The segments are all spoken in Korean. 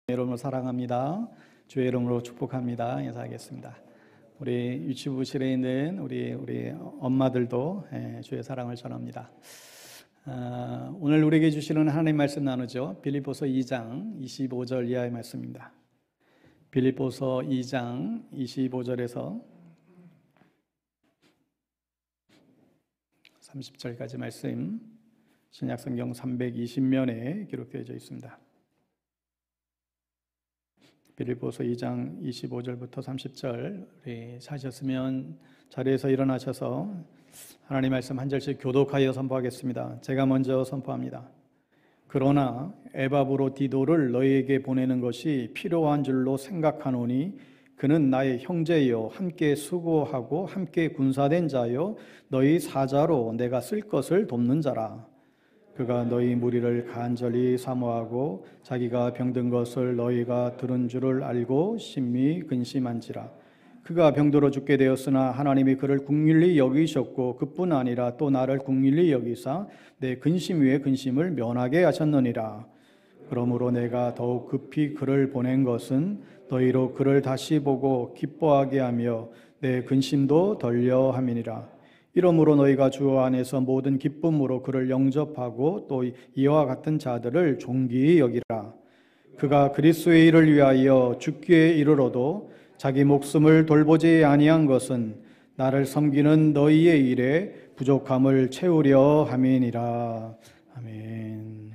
이름으로 사랑합니다. 주의 이름으로 축복합니다. 인사하겠습니다. 우리 유치부실에 있는 우리 엄마들도 주의 사랑을 전합니다. 오늘 우리에게 주시는 하나님 말씀 나누죠. 빌립보서 2장 25절 이하의 말씀입니다. 빌립보서 2장 25절에서 30절까지 말씀, 신약성경 320면에 기록되어져 있습니다. 빌립보서 2장 25절부터 30절 우리 찾으셨으면 자리에서 일어나셔서 하나님 말씀 한 절씩 교독하여 선포하겠습니다. 제가 먼저 선포합니다. 그러나 에바브로디도를 너희에게 보내는 것이 필요한 줄로 생각하노니 그는 나의 형제요 함께 수고하고 함께 군사된 자요 너희 사자로 내가 쓸 것을 돕는 자라. 그가 너희 무리를 간절히 사모하고 자기가 병든 것을 너희가 들은 줄을 알고 심히 근심한지라. 그가 병들어 죽게 되었으나 하나님이 그를 긍휼히 여기셨고 그뿐 아니라 또 나를 긍휼히 여기사 내 근심 위에 근심을 면하게 하셨느니라. 그러므로 내가 더욱 급히 그를 보낸 것은 너희로 그를 다시 보고 기뻐하게 하며 내 근심도 덜려 함이니라. 이러므로 너희가 주 안에서 모든 기쁨으로 그를 영접하고 또 이와 같은 자들을 존귀히 여기라. 그가 그리스도의 일을 위하여 죽기에 이르러도 자기 목숨을 돌보지 아니한 것은 나를 섬기는 너희의 일에 부족함을 채우려 함이니라. 아멘.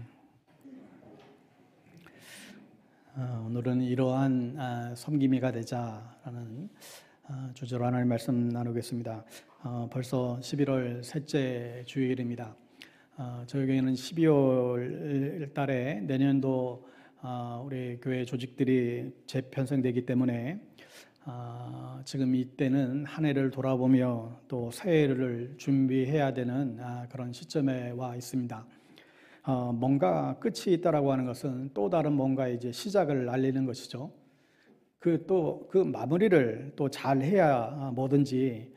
오늘은 이러한 섬김이가 되자라는 주제로 하나님 말씀 나누겠습니다. 벌써 11월 셋째 주일입니다. 저희 교회는 12월 달에 내년도 우리 교회 조직들이 재편성되기 때문에 지금 이때는 한 해를 돌아보며 또 새해를 준비해야 되는 그런 시점에 와 있습니다. 뭔가 끝이 있다라고 하는 것은 또 다른 뭔가 이제 시작을 알리는 것이죠. 그 마무리를 또 잘 해야 뭐든지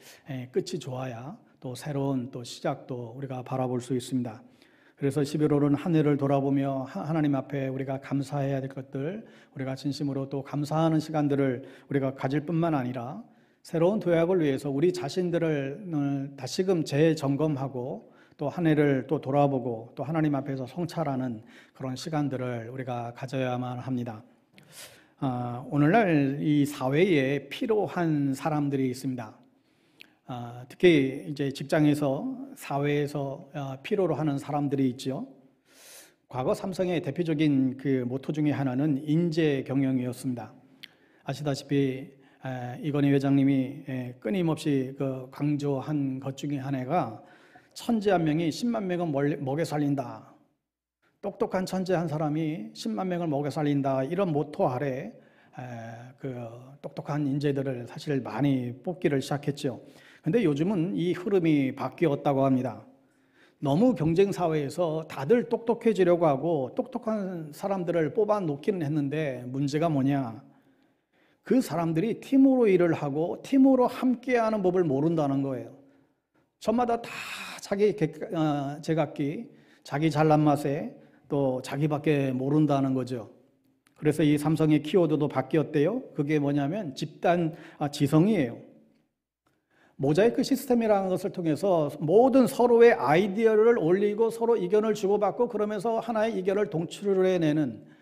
끝이 좋아야 또 새로운 또 시작도 우리가 바라볼 수 있습니다. 그래서 11월은 한 해를 돌아보며 하나님 앞에 우리가 감사해야 될 것들, 우리가 진심으로 또 감사하는 시간들을 우리가 가질 뿐만 아니라 새로운 도약을 위해서 우리 자신들을 다시금 재점검하고 또 한 해를 또 돌아보고 또 하나님 앞에서 성찰하는 그런 시간들을 우리가 가져야만 합니다. 오늘날 이 사회에 필요한 사람들이 있습니다. 특히 이제 직장에서 사회에서 필요로 하는 사람들이 있죠. 과거 삼성의 대표적인 그 모토 중에 하나는 인재 경영이었습니다. 아시다시피 이건희 회장님이 끊임없이 그 강조한 것 중에 하나가 천재 한 명이 10만 명을 먹여 살린다. 똑똑한 천재 한 사람이 10만 명을 먹여 살린다. 이런 모토 아래 그 똑똑한 인재들을 사실 많이 뽑기를 시작했죠. 근데 요즘은 이 흐름이 바뀌었다고 합니다. 너무 경쟁 사회에서 다들 똑똑해지려고 하고 똑똑한 사람들을 뽑아 놓기는 했는데 문제가 뭐냐? 그 사람들이 팀으로 일을 하고 팀으로 함께하는 법을 모른다는 거예요. 저마다 다 자기 제각기, 자기 잘난 맛에 또 자기밖에 모른다는 거죠. 그래서 이 삼성의 키워드도 바뀌었대요. 그게 뭐냐면 집단 지성이에요. 모자이크 시스템이라는 것을 통해서 모든 서로의 아이디어를 올리고 서로 의견을 주고받고 그러면서 하나의 의견을 동출해내는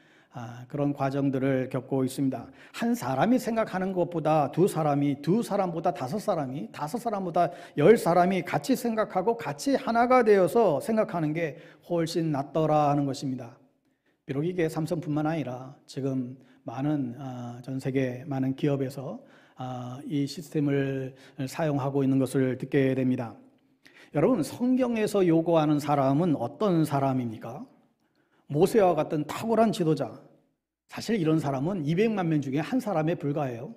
그런 과정들을 겪고 있습니다. 한 사람이 생각하는 것보다 두 사람보다 다섯 사람보다 10사람이 같이 생각하고 같이 하나가 되어서 생각하는 게 훨씬 낫더라 하는 것입니다. 비록 이게 삼성뿐만 아니라 지금 전 세계 많은 기업에서 이 시스템을 사용하고 있는 것을 듣게 됩니다. 여러분, 성경에서 요구하는 사람은 어떤 사람입니까? 모세와 같은 탁월한 지도자. 사실 이런 사람은 200만 명 중에 한 사람에 불과해요.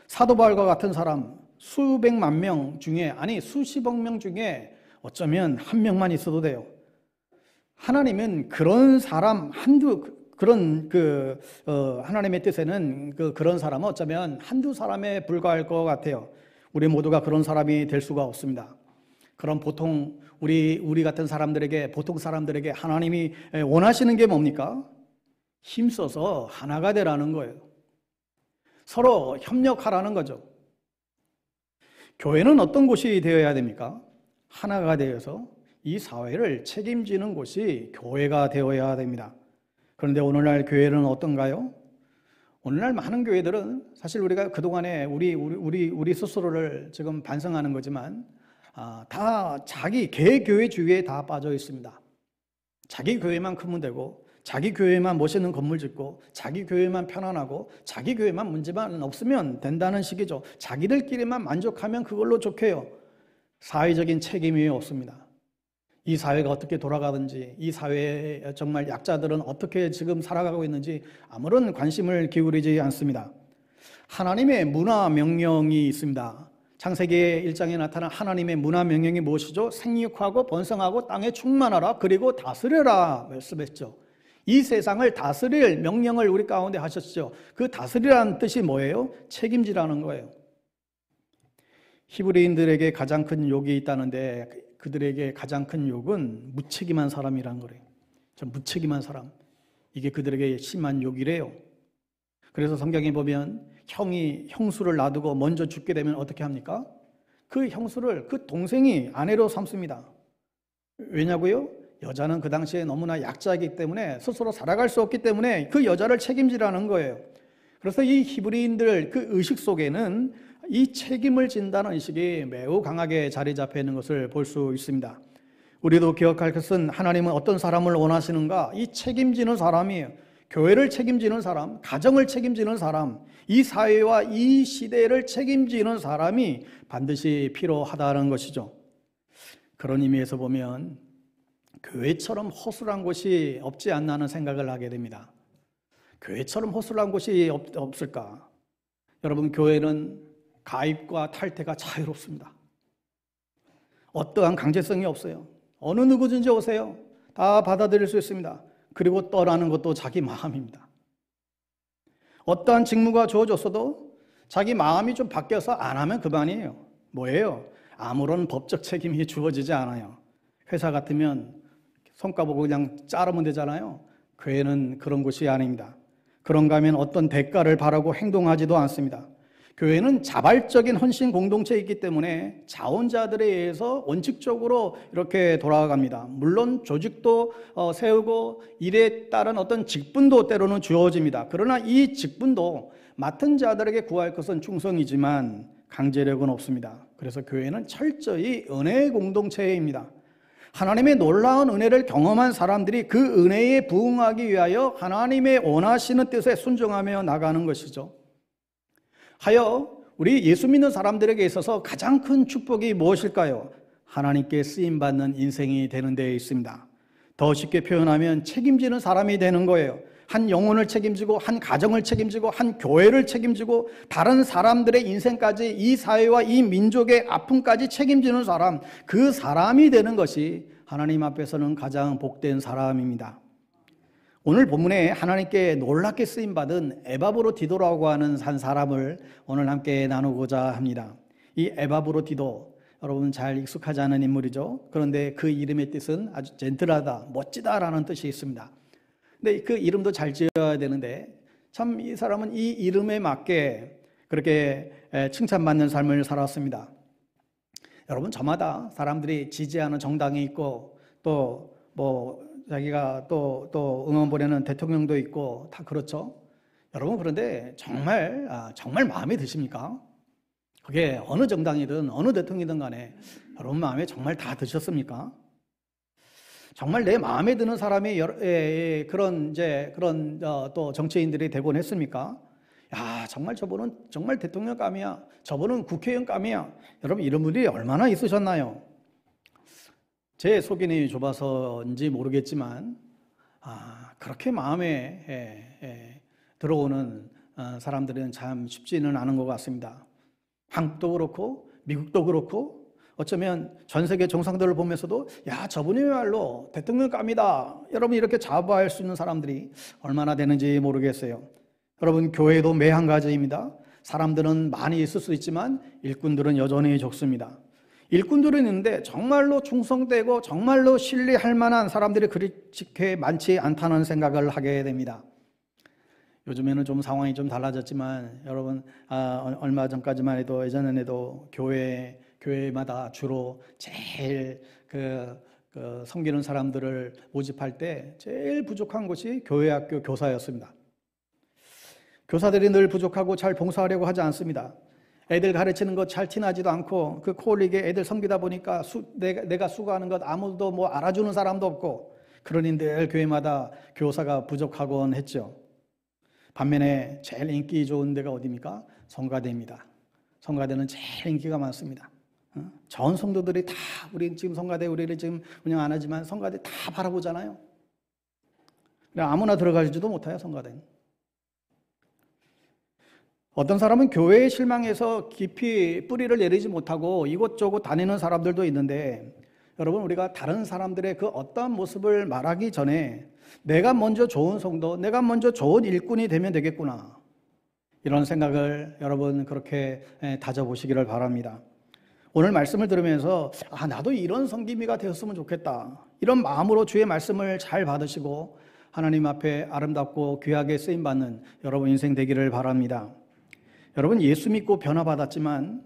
사도 바울과 같은 사람 수백만 명 중에, 아니 수십억 명 중에 어쩌면 한 명만 있어도 돼요. 하나님은 그런 사람 하나님의 뜻에는 그런 사람은 어쩌면 한두 사람에 불과할 것 같아요. 우리 모두가 그런 사람이 될 수가 없습니다. 그럼 보통 우리 같은 사람들에게, 보통 사람들에게 하나님이 원하시는 게 뭡니까? 힘써서 하나가 되라는 거예요. 서로 협력하라는 거죠. 교회는 어떤 곳이 되어야 됩니까? 하나가 되어서 이 사회를 책임지는 곳이 교회가 되어야 됩니다. 그런데 오늘날 교회는 어떤가요? 오늘날 많은 교회들은 사실 우리가 그동안에 우리 스스로를 지금 반성하는 거지만 다 자기 개교회주의에 다 빠져 있습니다. 자기 교회만 크면 되고, 자기 교회만 멋있는 건물 짓고, 자기 교회만 편안하고, 자기 교회만 문제만 없으면 된다는 식이죠. 자기들끼리만 만족하면 그걸로 좋게요. 사회적인 책임이 없습니다. 이 사회가 어떻게 돌아가든지, 이 사회의 정말 약자들은 어떻게 지금 살아가고 있는지 아무런 관심을 기울이지 않습니다. 하나님의 문화 명령이 있습니다. 창세기 1장에 나타난 하나님의 문화 명령이 무엇이죠? 생육하고 번성하고 땅에 충만하라, 그리고 다스려라 말씀했죠. 이 세상을 다스릴 명령을 우리 가운데 하셨죠. 그 다스리라는 뜻이 뭐예요? 책임지라는 거예요. 히브리인들에게 가장 큰 욕이 있다는데 그들에게 가장 큰 욕은 무책임한 사람이란 거래요. 저 무책임한 사람, 이게 그들에게 심한 욕이래요. 그래서 성경에 보면 형이 형수를 놔두고 먼저 죽게 되면 어떻게 합니까? 그 형수를 그 동생이 아내로 삼습니다. 왜냐고요? 여자는 그 당시에 너무나 약자이기 때문에 스스로 살아갈 수 없기 때문에 그 여자를 책임지라는 거예요. 그래서 이 히브리인들 그 의식 속에는 이 책임을 진다는 의식이 매우 강하게 자리 잡혀 있는 것을 볼 수 있습니다. 우리도 기억할 것은 하나님은 어떤 사람을 원하시는가? 이 책임지는 사람이에요. 교회를 책임지는 사람, 가정을 책임지는 사람, 이 사회와 이 시대를 책임지는 사람이 반드시 필요하다는 것이죠. 그런 의미에서 보면 교회처럼 허술한 곳이 없지 않나 하는 생각을 하게 됩니다. 교회처럼 허술한 곳이 없을까? 여러분, 교회는 가입과 탈퇴가 자유롭습니다. 어떠한 강제성이 없어요. 어느 누구든지 오세요. 다 받아들일 수 있습니다. 그리고 떠나는 것도 자기 마음입니다. 어떠한 직무가 주어졌어도 자기 마음이 좀 바뀌어서 안 하면 그만이에요. 뭐예요? 아무런 법적 책임이 주어지지 않아요. 회사 같으면 성과 보고 그냥 자르면 되잖아요. 교회는 그런 곳이 아닙니다. 그런가 하면 어떤 대가를 바라고 행동하지도 않습니다. 교회는 자발적인 헌신 공동체에 있기 때문에 자원자들에 의해서 원칙적으로 이렇게 돌아갑니다. 물론 조직도 세우고 일에 따른 어떤 직분도 때로는 주어집니다. 그러나 이 직분도 맡은 자들에게 구할 것은 충성이지만 강제력은 없습니다. 그래서 교회는 철저히 은혜의 공동체입니다. 하나님의 놀라운 은혜를 경험한 사람들이 그 은혜에 부응하기 위하여 하나님의 원하시는 뜻에 순종하며 나가는 것이죠. 하여 우리 예수 믿는 사람들에게 있어서 가장 큰 축복이 무엇일까요? 하나님께 쓰임받는 인생이 되는 데에 있습니다. 더 쉽게 표현하면 책임지는 사람이 되는 거예요. 한 영혼을 책임지고, 한 가정을 책임지고, 한 교회를 책임지고, 다른 사람들의 인생까지, 이 사회와 이 민족의 아픔까지 책임지는 사람, 그 사람이 되는 것이 하나님 앞에서는 가장 복된 사람입니다. 오늘 본문에 하나님께 놀랍게 쓰임받은 에바브로디도라고 하는 한 사람을 오늘 함께 나누고자 합니다. 이 에바브로디도, 여러분 잘 익숙하지 않은 인물이죠. 그런데 그 이름의 뜻은 아주 젠틀하다, 멋지다라는 뜻이 있습니다. 근데 그 이름도 잘 지어야 되는데 참 이 사람은 이 이름에 맞게 그렇게 칭찬받는 삶을 살았습니다. 여러분, 저마다 사람들이 지지하는 정당이 있고 또 자기가 또 응원 보내는 대통령도 있고 다 그렇죠. 여러분, 그런데 정말 마음에 드십니까? 그게 어느 정당이든 어느 대통령이든 간에 여러분 마음에 정말 다 드셨습니까? 정말 내 마음에 드는 사람이 그런 또 정치인들이 되곤 했습니까? 야, 정말 저분은 정말 대통령감이야. 저분은 국회의원감이야. 여러분, 이런 분들이 얼마나 있으셨나요? 제 소견이 좁아서인지 모르겠지만 그렇게 마음에 들어오는 사람들은 참 쉽지는 않은 것 같습니다. 한국도 그렇고 미국도 그렇고 어쩌면 전 세계 정상들을 보면서도 야, 저분이야말로 대통령감이다, 여러분 이렇게 자부할 수 있는 사람들이 얼마나 되는지 모르겠어요. 여러분, 교회도 매한가지입니다. 사람들은 많이 있을 수 있지만 일꾼들은 여전히 적습니다. 일꾼들은 있는데 정말로 충성되고 정말로 신뢰할 만한 사람들이 그렇게 많지 않다는 생각을 하게 됩니다. 요즘에는 좀 상황이 좀 달라졌지만 여러분 얼마 전까지만 해도 예전에도 교회마다 주로 제일 그 섬기는 사람들을 모집할 때 제일 부족한 곳이 교회학교 교사였습니다. 교사들이 늘 부족하고 잘 봉사하려고 하지 않습니다. 애들 가르치는 것 잘 티나지도 않고 그 코올리게 애들 섬기다 보니까 내가 수고하는 것 아무도 뭐 알아주는 사람도 없고 그러니 늘 교회마다 교사가 부족하곤 했죠. 반면에 제일 인기 좋은 데가 어디입니까? 성가대입니다. 성가대는 제일 인기가 많습니다. 전 성도들이 다 우리 지금 성가대 우리를 지금 운영 안 하지만 성가대 다 바라보잖아요. 아무나 들어가지도 못해요. 성가대는. 어떤 사람은 교회에 실망해서 깊이 뿌리를 내리지 못하고 이곳저곳 다니는 사람들도 있는데 여러분 우리가 다른 사람들의 그 어떤 모습을 말하기 전에 내가 먼저 좋은 성도, 내가 먼저 좋은 일꾼이 되면 되겠구나 이런 생각을 여러분 그렇게 다져보시기를 바랍니다. 오늘 말씀을 들으면서 나도 이런 성기미가 되었으면 좋겠다 이런 마음으로 주의 말씀을 잘 받으시고 하나님 앞에 아름답고 귀하게 쓰임받는 여러분 인생 되기를 바랍니다. 여러분 예수 믿고 변화받았지만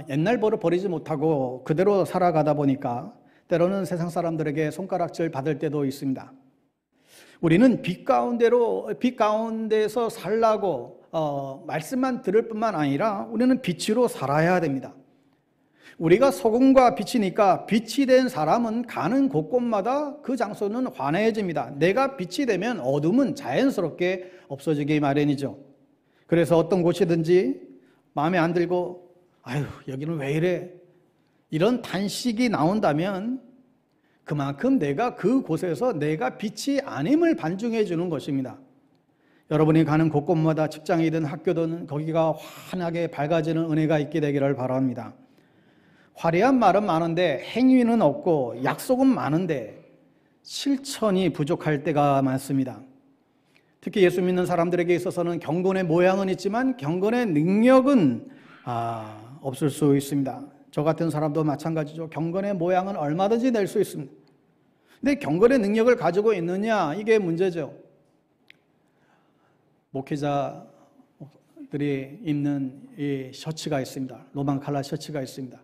옛날 버릇 버리지 못하고 그대로 살아가다 보니까 때로는 세상 사람들에게 손가락질 받을 때도 있습니다. 우리는 빛 가운데서 살라고 말씀만 들을 뿐만 아니라 우리는 빛으로 살아야 됩니다. 우리가 소금과 빛이니까 빛이 된 사람은 가는 곳곳마다 그 장소는 환해집니다. 내가 빛이 되면 어둠은 자연스럽게 없어지기 마련이죠. 그래서 어떤 곳이든지 마음에 안 들고 여기는 왜 이래? 이런 단식이 나온다면 그만큼 내가 그곳에서 내가 빛이 아님을 반증해 주는 것입니다. 여러분이 가는 곳곳마다 직장이든 학교든 거기가 환하게 밝아지는 은혜가 있게 되기를 바랍니다. 화려한 말은 많은데 행위는 없고 약속은 많은데 실천이 부족할 때가 많습니다. 특히 예수 믿는 사람들에게 있어서는 경건의 모양은 있지만 경건의 능력은 없을 수 있습니다. 저 같은 사람도 마찬가지죠. 경건의 모양은 얼마든지 낼 수 있습니다. 근데 경건의 능력을 가지고 있느냐 이게 문제죠. 목회자들이 입는 이 셔츠가 있습니다. 로망 칼라 셔츠가 있습니다.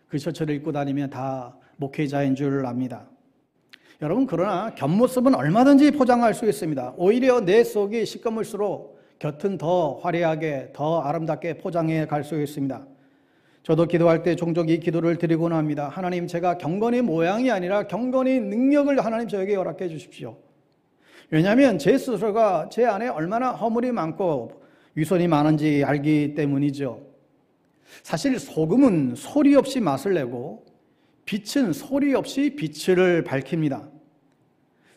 그 셔츠를 입고 다니면 다 목회자인 줄 압니다. 여러분 그러나 겉모습은 얼마든지 포장할 수 있습니다. 오히려 내 속이 시커물수록 겉은 더 화려하게 더 아름답게 포장해 갈 수 있습니다. 저도 기도할 때 종종 이 기도를 드리곤 합니다. 하나님 제가 경건의 모양이 아니라 경건의 능력을 하나님 저에게 허락해 주십시오. 왜냐하면 제 스스로가 제 안에 얼마나 허물이 많고 위선이 많은지 알기 때문이죠. 사실 소금은 소리 없이 맛을 내고 빛은 소리 없이 빛을 밝힙니다.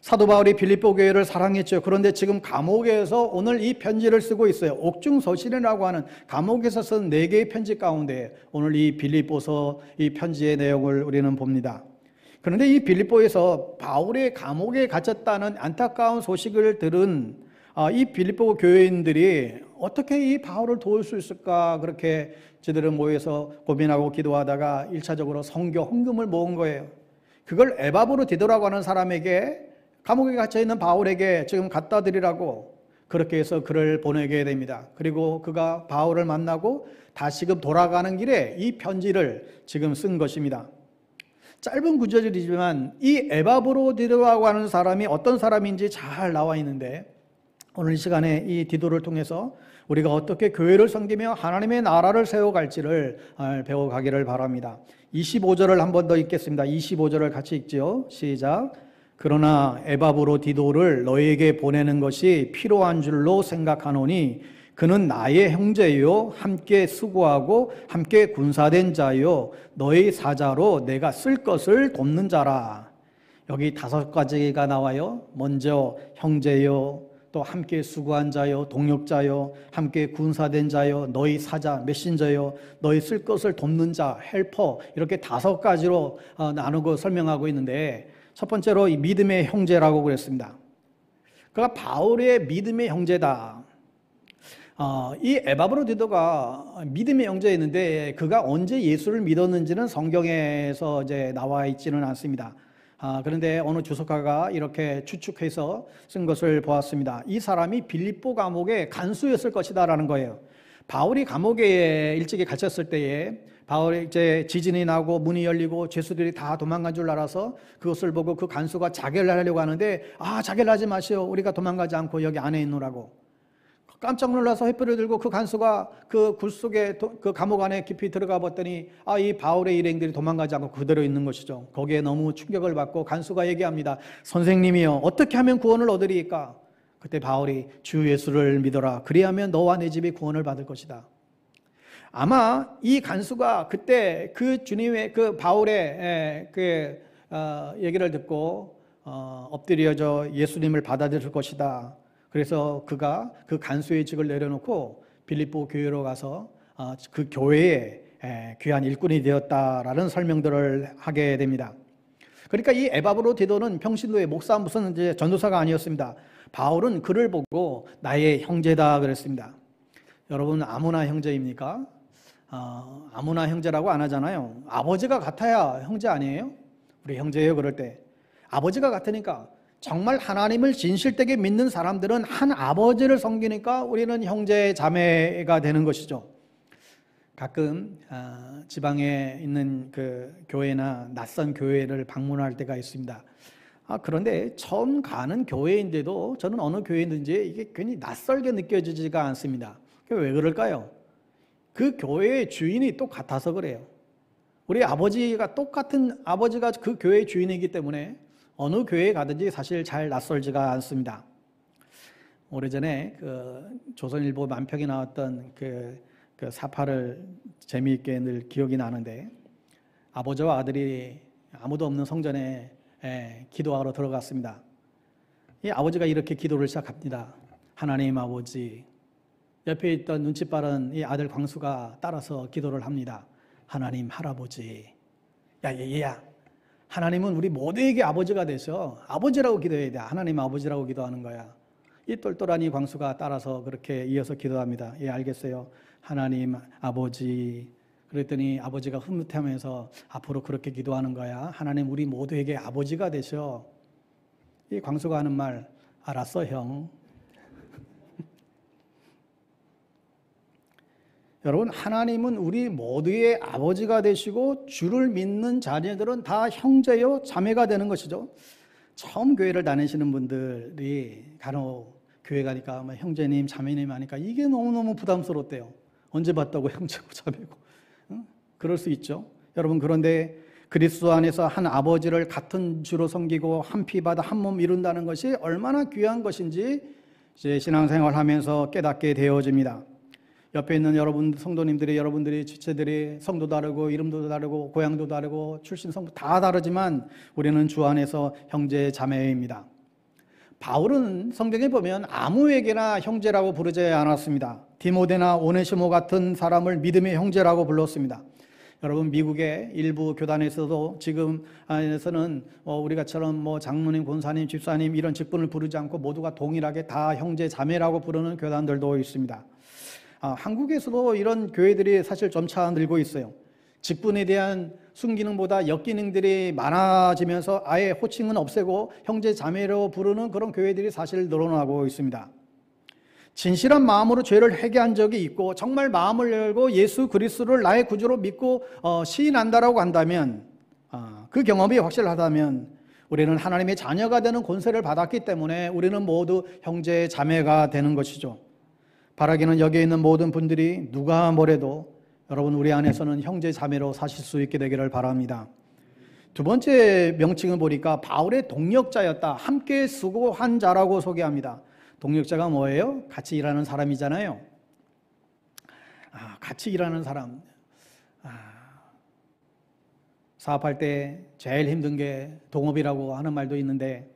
사도 바울이 빌립보 교회를 사랑했죠. 그런데 지금 감옥에서 오늘 이 편지를 쓰고 있어요. 옥중서신이라고 하는 감옥에서 쓴 4개의 편지 가운데 오늘 이 빌립보서 이 편지의 내용을 우리는 봅니다. 그런데 이 빌립보에서 바울의 감옥에 갇혔다는 안타까운 소식을 들은 이 빌립보 교회인들이 어떻게 이 바울을 도울 수 있을까 그렇게 저들은 모여서 고민하고 기도하다가 1차적으로 선교 헌금을 모은 거예요. 그걸 에바브로 디도라고 하는 사람에게 감옥에 갇혀있는 바울에게 지금 갖다 드리라고 그렇게 해서 글을 보내게 됩니다. 그리고 그가 바울을 만나고 다시금 돌아가는 길에 이 편지를 지금 쓴 것입니다. 짧은 구절이지만 이 에바브로디도라고 하는 사람이 어떤 사람인지 잘 나와 있는데 오늘 이 시간에 이 디도를 통해서 우리가 어떻게 교회를 섬기며 하나님의 나라를 세워갈지를 배워가기를 바랍니다. 25절을 한 번 더 읽겠습니다. 25절을 같이 읽지요. 시작. 그러나 에바브로디도를 너에게 보내는 것이 필요한 줄로 생각하노니 그는 나의 형제요 함께 수고하고 함께 군사된 자요 너의 사자로 내가 쓸 것을 돕는 자라. 여기 5가지가 나와요. 먼저 형제요, 또 함께 수고한 자요, 동역자요, 함께 군사된 자요, 너희 사자, 메신저요, 너희 쓸 것을 돕는 자, 헬퍼, 이렇게 5가지로 나누고 설명하고 있는데 첫 번째로 이 믿음의 형제라고 그랬습니다. 그가 바울의 믿음의 형제다. 이 에바브로디도가 믿음의 형제였는데 그가 언제 예수를 믿었는지는 성경에서 이제 나와 있지는 않습니다. 그런데 어느 주석가가 이렇게 추측해서 쓴 것을 보았습니다. 이 사람이 빌립보 감옥의 간수였을 것이다라는 거예요. 바울이 감옥에 일찍이 갇혔을 때에 바울이 이제 지진이 나고 문이 열리고 죄수들이 다 도망간 줄 알아서 그것을 보고 그 간수가 자결을 하려고 하는데 자결하지 마시오. 우리가 도망가지 않고 여기 안에 있노라고. 깜짝 놀라서 횃불을 들고 그 간수가 그 굴 속에 그 감옥 안에 깊이 들어가 봤더니 이 바울의 일행들이 도망가지 않고 그대로 있는 것이죠. 거기에 너무 충격을 받고 간수가 얘기합니다. 선생님이여, 어떻게 하면 구원을 얻으리까? 그때 바울이 주 예수를 믿어라. 그리하면 너와 내 집이 구원을 받을 것이다. 아마 이 간수가 그때 그 주님의 그 바울의 얘기를 듣고 엎드려져 예수님을 받아들일 것이다. 그래서 그가 그 간수의 직을 내려놓고 빌립보 교회로 가서 그 교회의 귀한 일꾼이 되었다라는 설명들을 하게 됩니다. 그러니까 이 에바브로디도는 평신도의 목사 무슨 이제 전도사가 아니었습니다. 바울은 그를 보고 나의 형제다 그랬습니다. 여러분, 아무나 형제입니까? 아무나 형제라고 안 하잖아요. 아버지가 같아야 형제 아니에요? 우리 형제예요. 그럴 때 아버지가 같으니까, 정말 하나님을 진실되게 믿는 사람들은 한 아버지를 섬기니까 우리는 형제 자매가 되는 것이죠. 가끔 지방에 있는 그 교회나 낯선 교회를 방문할 때가 있습니다. 그런데 처음 가는 교회인데도 저는 어느 교회든지 이게 괜히 낯설게 느껴지지가 않습니다. 왜 그럴까요? 그 교회의 주인이 똑같아서 그래요. 우리 아버지가 똑같은 아버지가 그 교회의 주인이기 때문에 어느 교회에 가든지 사실 잘 낯설지가 않습니다. 오래전에 그 조선일보 만평에 나왔던 그 사파를 재미있게 늘 기억이 나는데, 아버지와 아들이 아무도 없는 성전에 기도하러 들어갔습니다. 이 아버지가 이렇게 기도를 시작합니다. 하나님 아버지. 옆에 있던 눈치 빠른 이 아들 광수가 따라서 기도를 합니다. 하나님 할아버지. 야, 얘야. 하나님은 우리 모두에게 아버지가 되셔. 아버지라고 기도해야 돼. 하나님 아버지라고 기도하는 거야. 이 똘똘한 이 광수가 따라서 그렇게 이어서 기도합니다. 예, 알겠어요. 하나님 아버지. 그랬더니 아버지가 흐뭇해하면서 앞으로 그렇게 기도하는 거야. 하나님 우리 모두에게 아버지가 되셔. 이 광수가 하는 말, 알았어 형. 여러분, 하나님은 우리 모두의 아버지가 되시고 주를 믿는 자녀들은 다 형제요 자매가 되는 것이죠. 처음 교회를 다니시는 분들이 간혹 교회 가니까 형제님 자매님 하니까 이게 너무너무 부담스럽대요. 언제 봤다고 형제고 자매고. 그럴 수 있죠. 여러분, 그런데 그리스도 안에서 한 아버지를 같은 주로 섬기고 한 피 받아 한 몸 이룬다는 것이 얼마나 귀한 것인지 이제 신앙생활하면서 깨닫게 되어집니다. 옆에 있는 여러분 성도님들이, 여러분들이 지체들이 성도 다르고 이름도 다르고 고향도 다르고 출신 성도 다 다르지만 우리는 주 안에서 형제 자매입니다. 바울은 성경에 보면 아무에게나 형제라고 부르지 않았습니다. 디모데나 오네시모 같은 사람을 믿음의 형제라고 불렀습니다. 여러분, 미국의 일부 교단에서도 지금 안에서는 우리가처럼 장로님, 권사님, 집사님 이런 직분을 부르지 않고 모두가 동일하게 다 형제 자매라고 부르는 교단들도 있습니다. 한국에서도 이런 교회들이 사실 점차 늘고 있어요. 직분에 대한 순기능보다 역기능들이 많아지면서 아예 호칭은 없애고 형제 자매로 부르는 그런 교회들이 사실 늘어나고 있습니다. 진실한 마음으로 죄를 회개한 적이 있고 정말 마음을 열고 예수 그리스도를 나의 구주로 믿고 시인한다라고 한다면, 그 경험이 확실하다면 우리는 하나님의 자녀가 되는 권세를 받았기 때문에 우리는 모두 형제 자매가 되는 것이죠. 바라기는 여기에 있는 모든 분들이 누가 뭐래도 여러분, 우리 안에서는 형제 자매로 사실 수 있게 되기를 바랍니다. 두 번째 명칭을 보니까 바울의 동역자였다. 함께 수고한 자라고 소개합니다. 동역자가 뭐예요? 같이 일하는 사람이잖아요. 같이 일하는 사람. 사업할 때 제일 힘든 게 동업이라고 하는 말도 있는데,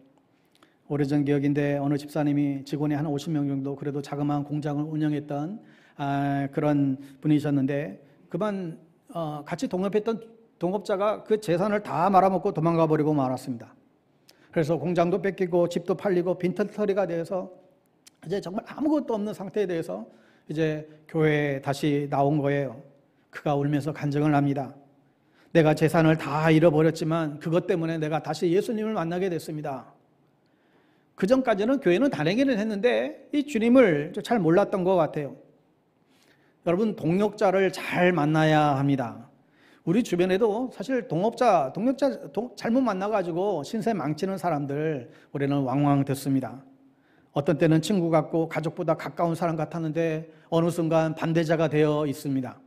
오래전 기억인데 어느 집사님이 직원이 한 50명 정도 그래도 자그마한 공장을 운영했던 그런 분이셨는데, 그만 같이 동업했던 동업자가 그 재산을 다 말아먹고 도망가 버리고 말았습니다. 그래서 공장도 뺏기고 집도 팔리고 빈털터리가 돼서 이제 정말 아무것도 없는 상태에 대해서 이제 교회에 다시 나온 거예요. 그가 울면서 간증을 합니다. 내가 재산을 다 잃어버렸지만 그것 때문에 내가 다시 예수님을 만나게 됐습니다. 그 전까지는 교회는 다니기는 했는데 이 주님을 잘 몰랐던 것 같아요. 여러분, 동역자를 잘 만나야 합니다. 우리 주변에도 사실 동역자 잘못 만나가지고 신세 망치는 사람들 우리는 왕왕 듣습니다. 어떤 때는 친구 같고 가족보다 가까운 사람 같았는데 어느 순간 반대자가 되어 있습니다.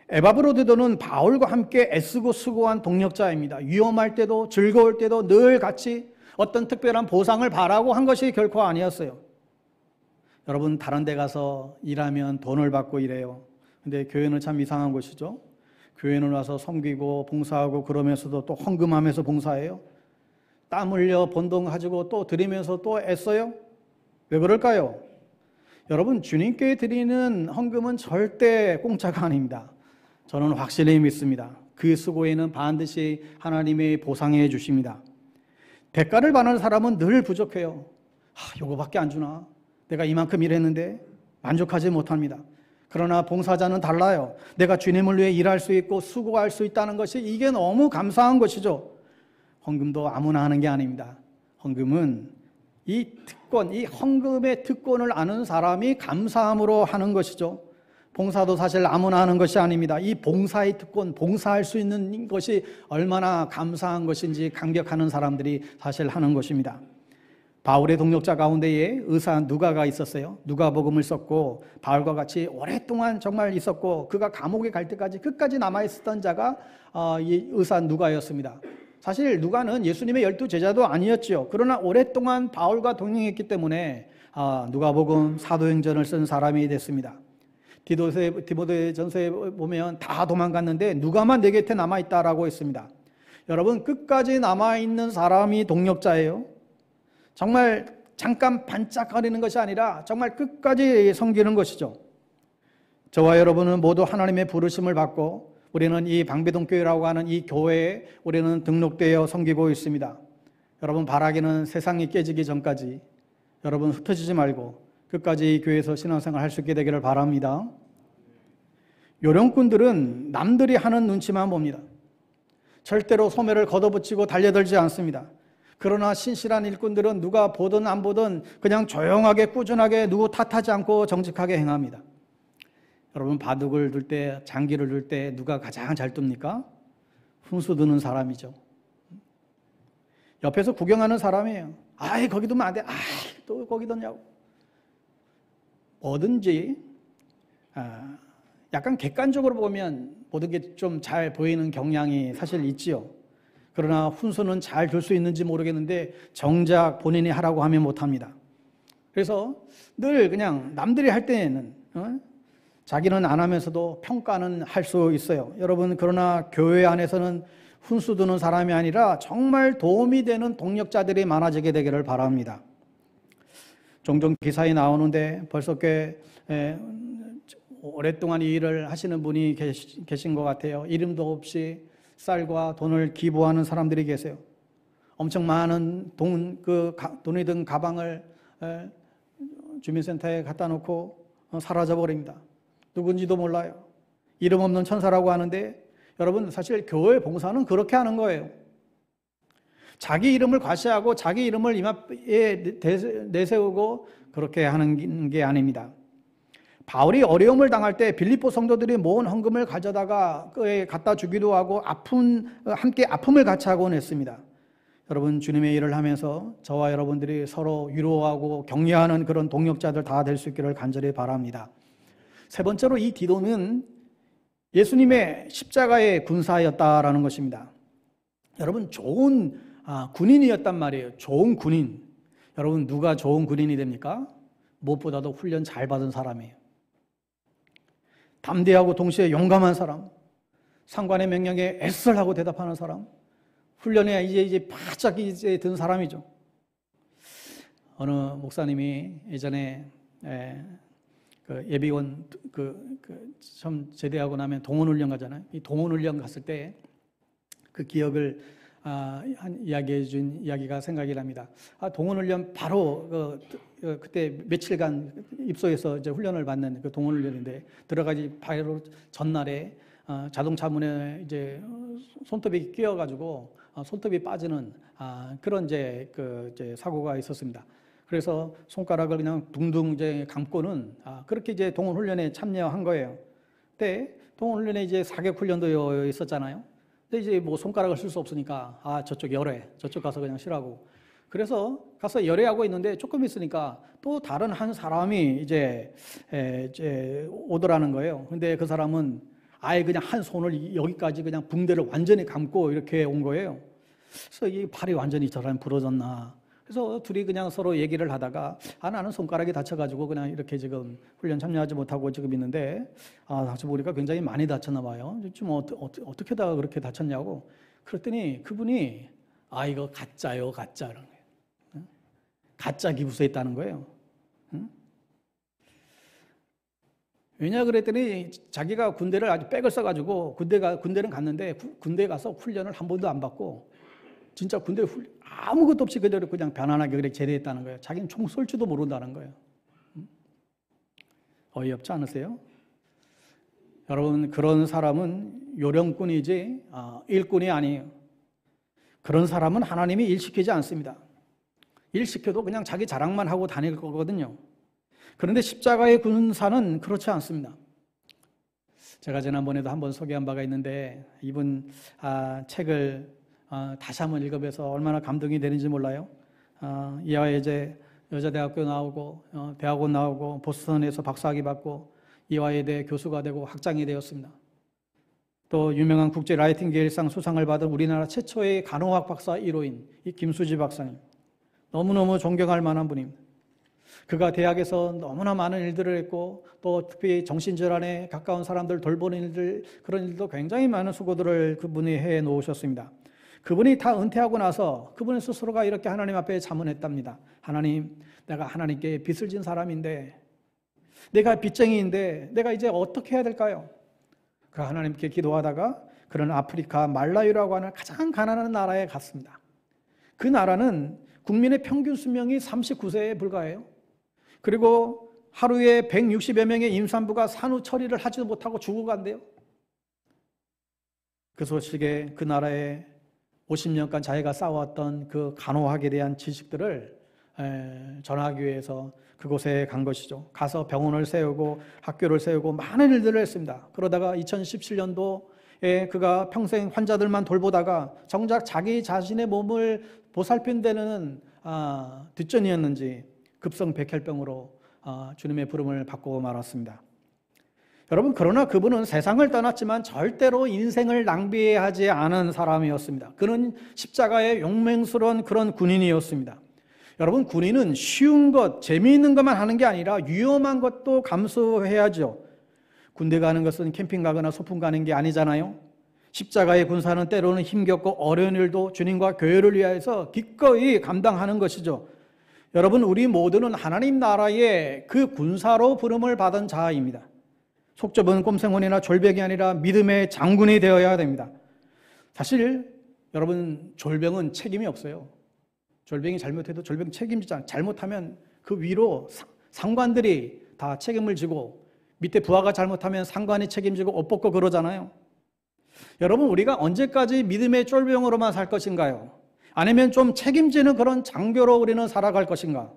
에바브로디도는 바울과 함께 애쓰고 수고한 동역자입니다. 위험할 때도 즐거울 때도 늘 같이 어떤 특별한 보상을 바라고 한 것이 결코 아니었어요. 여러분, 다른 데 가서 일하면 돈을 받고 일해요. 근데 교회는 참 이상한 곳이죠. 교회는 와서 섬기고 봉사하고 그러면서도 또 헌금하면서 봉사해요. 땀 흘려 번 돈 가지고 또 드리면서 또 애써요. 왜 그럴까요? 여러분, 주님께 드리는 헌금은 절대 공짜가 아닙니다. 저는 확실히 믿습니다. 그 수고에는 반드시 하나님이 보상해 주십니다. 대가를 받는 사람은 늘 부족해요. 요거밖에 안 주나? 내가 이만큼 일했는데 만족하지 못합니다. 그러나 봉사자는 달라요. 내가 주님을 위해 일할 수 있고 수고할 수 있다는 것이 이게 너무 감사한 것이죠. 헌금도 아무나 하는 게 아닙니다. 헌금은 이 헌금의 특권을 아는 사람이 감사함으로 하는 것이죠. 봉사도 사실 아무나 하는 것이 아닙니다. 이 봉사의 특권, 봉사할 수 있는 것이 얼마나 감사한 것인지 감격하는 사람들이 사실 하는 것입니다. 바울의 동역자 가운데에 의사 누가가 있었어요. 누가복음을 썼고 바울과 같이 오랫동안 정말 있었고 그가 감옥에 갈 때까지 끝까지 남아있었던 자가 이 의사 누가였습니다. 사실 누가는 예수님의 12제자도 아니었죠. 그러나 오랫동안 바울과 동행했기 때문에 누가복음 사도행전을 쓴 사람이 됐습니다. 디모데전서에 보면 다 도망갔는데 누가만 내 곁에 남아있다라고 했습니다. 여러분, 끝까지 남아있는 사람이 동역자예요. 정말 잠깐 반짝거리는 것이 아니라 정말 끝까지 섬기는 것이죠. 저와 여러분은 모두 하나님의 부르심을 받고 우리는 이 방배동교회라고 하는 이 교회에 우리는 등록되어 섬기고 있습니다. 여러분, 바라기는 세상이 깨지기 전까지 여러분 흩어지지 말고 끝까지 이 교회에서 신앙생활 할 수 있게 되기를 바랍니다. 요령꾼들은 남들이 하는 눈치만 봅니다. 절대로 소매를 걷어붙이고 달려들지 않습니다. 그러나 신실한 일꾼들은 누가 보든 안 보든 그냥 조용하게 꾸준하게 누구 탓하지 않고 정직하게 행합니다. 여러분, 바둑을 둘 때, 장기를 둘 때 누가 가장 잘 둡니까? 훈수 두는 사람이죠. 옆에서 구경하는 사람이에요. 거기 두면 안 돼. 또 거기 뒀냐고. 뭐든지 약간 객관적으로 보면 모든 게 좀 잘 보이는 경향이 사실 있지요. 그러나 훈수는 잘 둘 수 있는지 모르겠는데 정작 본인이 하라고 하면 못합니다. 그래서 늘 그냥 남들이 할 때에는 자기는 안 하면서도 평가는 할 수 있어요. 여러분, 그러나 교회 안에서는 훈수 두는 사람이 아니라 정말 도움이 되는 동역자들이 많아지게 되기를 바랍니다. 종종 기사에 나오는데 벌써 꽤 오랫동안 이 일을 하시는 분이 계신 것 같아요. 이름도 없이 쌀과 돈을 기부하는 사람들이 계세요. 엄청 많은 돈이 든 가방을 주민센터에 갖다 놓고 사라져버립니다. 누군지도 몰라요. 이름 없는 천사라고 하는데 여러분, 사실 교회 봉사는 그렇게 하는 거예요. 자기 이름을 과시하고 자기 이름을 이마에 내세우고 그렇게 하는 게 아닙니다. 바울이 어려움을 당할 때 빌립보 성도들이 모은 헌금을 가져다가 그에 갖다 주기도 하고 함께 아픔을 같이 하곤 했습니다. 여러분, 주님의 일을 하면서 저와 여러분들이 서로 위로하고 격려하는 그런 동역자들 다 될 수 있기를 간절히 바랍니다. 세 번째로, 이 디도는 예수님의 십자가의 군사였다라는 것입니다. 여러분, 좋은 군인이었단 말이에요. 좋은 군인. 여러분, 누가 좋은 군인이 됩니까? 무엇보다도 훈련 잘 받은 사람이에요. 담대하고 동시에 용감한 사람, 상관의 명령에 애설하고 대답하는 사람, 훈련에 이제 바짝 든 사람이죠. 어느 목사님이 예전에 예비원 처음 제대하고 나면 동원훈련 가잖아요. 이 동원훈련 갔을 때 그 기억을 이야기해 준 이야기가 생각이 납니다. 동원훈련 바로 그때 며칠간 입소해서 이제 훈련을 받는 그 동원훈련인데 들어가지 바로 전날에 자동차 문에 이제 손톱이 끼어가지고 손톱이 빠지는 그런 이제 사고가 있었습니다. 그래서 손가락을 그냥 둥둥 이제 감고는 그렇게 이제 동원 훈련에 참여한 거예요. 그때 동원 훈련에 이제 사격 훈련도 있었잖아요. 근데 이제 뭐 손가락을 쓸 수 없으니까 저쪽 열애, 저쪽 가서 그냥 쉬라고. 그래서 가서 열애하고 있는데 조금 있으니까 또 다른 한 사람이 이제 오더라는 거예요. 근데 그 사람은 아예 그냥 한 손을 여기까지 그냥 붕대를 완전히 감고 이렇게 온 거예요. 그래서 이 팔이 완전히 저 사람이 부러졌나. 그래서 둘이 그냥 서로 얘기를 하다가 나는 손가락이 다쳐가지고 그냥 이렇게 지금 훈련 참여하지 못하고 지금 있는데 다시 보니까 굉장히 많이 다쳤나 봐요. 좀 어떻게 다 그렇게 다쳤냐고. 그랬더니 그분이 이거 가짜요, 가짜라는 거예요. 가짜 기부서에 있다는 거예요. 왜냐 그랬더니 자기가 군대를 아주 백을 써가지고 군대는 갔는데 군대에 가서 훈련을 한 번도 안 받고 진짜 군대 아무것도 없이 그대로 그냥 편안하게 그렇게 제대했다는 거예요. 자기는 총 쏠 줄도 모른다는 거예요. 어이없지 않으세요? 여러분, 그런 사람은 요령꾼이지 일꾼이 아니에요. 그런 사람은 하나님이 일시키지 않습니다. 일시켜도 그냥 자기 자랑만 하고 다닐 거거든요. 그런데 십자가의 군사는 그렇지 않습니다. 제가 지난번에도 한번 소개한 바가 있는데 이분 책을 다시 한번 읽어봐서 얼마나 감동이 되는지 몰라요. 이화에 이제 여자대학교 나오고 대학원 나오고 보스턴에서 박사학위 받고 이화여대 교수가 되고 학장이 되었습니다. 또 유명한 국제 라이팅게일상 수상을 받은 우리나라 최초의 간호학 박사 1호인 이 김수지 박사님, 너무너무 존경할 만한 분입니다. 그가 대학에서 너무나 많은 일들을 했고 또 특히 정신질환에 가까운 사람들 돌보는 일들, 그런 일도 굉장히 많은 수고들을 그분이 해 놓으셨습니다. 그분이 다 은퇴하고 나서 그분 스스로가 이렇게 하나님 앞에 자문했답니다. 하나님, 내가 하나님께 빚을 진 사람인데, 내가 빚쟁이인데 내가 이제 어떻게 해야 될까요? 그 하나님께 기도하다가 그런 아프리카 말라유라고 하는 가장 가난한 나라에 갔습니다. 그 나라는 국민의 평균 수명이 39세에 불과해요. 그리고 하루에 160여 명의 임산부가 산후 처리를 하지도 못하고 죽어간대요. 그 소식에 그 나라에 50년간 자기가 쌓아왔던 그 간호학에 대한 지식들을 전하기 위해서 그곳에 간 것이죠. 가서 병원을 세우고 학교를 세우고 많은 일들을 했습니다. 그러다가 2017년도에 그가 평생 환자들만 돌보다가 정작 자기 자신의 몸을 보살핀 데는 뒷전이었는지 급성백혈병으로 주님의 부름을 받고 말았습니다. 여러분, 그러나 그분은 세상을 떠났지만 절대로 인생을 낭비하지 않은 사람이었습니다. 그는 십자가의 용맹스러운 그런 군인이었습니다. 여러분, 군인은 쉬운 것, 재미있는 것만 하는 게 아니라 위험한 것도 감수해야죠. 군대 가는 것은 캠핑 가거나 소풍 가는 게 아니잖아요. 십자가의 군사는 때로는 힘겹고 어려운 일도 주님과 교회를 위하여서 기꺼이 감당하는 것이죠. 여러분, 우리 모두는 하나님 나라의 그 군사로 부름을 받은 자입니다. 속 좁은 꼼생원이나 졸병이 아니라 믿음의 장군이 되어야 됩니다. 사실 여러분, 졸병은 책임이 없어요. 졸병이 잘못해도 졸병 책임지지 않아요. 잘못하면 그 위로 상관들이 다 책임을 지고 밑에 부하가 잘못하면 상관이 책임지고 옷 벗고 그러잖아요. 여러분, 우리가 언제까지 믿음의 쫄병으로만 살 것인가요? 아니면 좀 책임지는 그런 장교로 우리는 살아갈 것인가?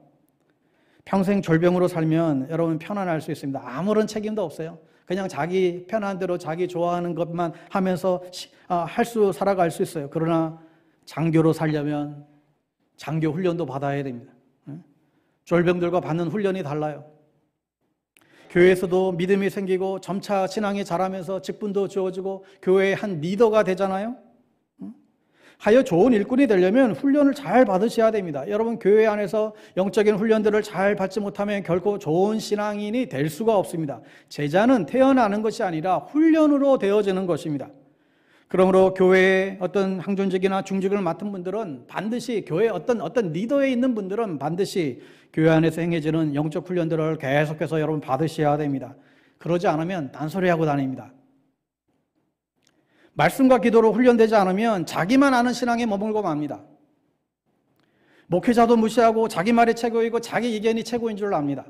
평생 졸병으로 살면 여러분 편안할 수 있습니다. 아무런 책임도 없어요. 그냥 자기 편한 대로 자기 좋아하는 것만 하면서 살아갈 수 있어요. 그러나 장교로 살려면 장교 훈련도 받아야 됩니다. 졸병들과 받는 훈련이 달라요. 교회에서도 믿음이 생기고 점차 신앙이 자라면서 직분도 주어지고 교회의 한 리더가 되잖아요. 하여 좋은 일꾼이 되려면 훈련을 잘 받으셔야 됩니다. 여러분, 교회 안에서 영적인 훈련들을 잘 받지 못하면 결코 좋은 신앙인이 될 수가 없습니다. 제자는 태어나는 것이 아니라 훈련으로 되어지는 것입니다. 그러므로 교회에 어떤 항존직이나 중직을 맡은 분들은 반드시 교회에 어떤 리더에 있는 분들은 반드시 교회 안에서 행해지는 영적 훈련들을 계속해서 여러분 받으셔야 됩니다. 그러지 않으면 딴소리하고 다닙니다. 말씀과 기도로 훈련되지 않으면 자기만 아는 신앙에 머물고 맙니다. 목회자도 무시하고 자기 말이 최고이고 자기 의견이 최고인 줄 압니다.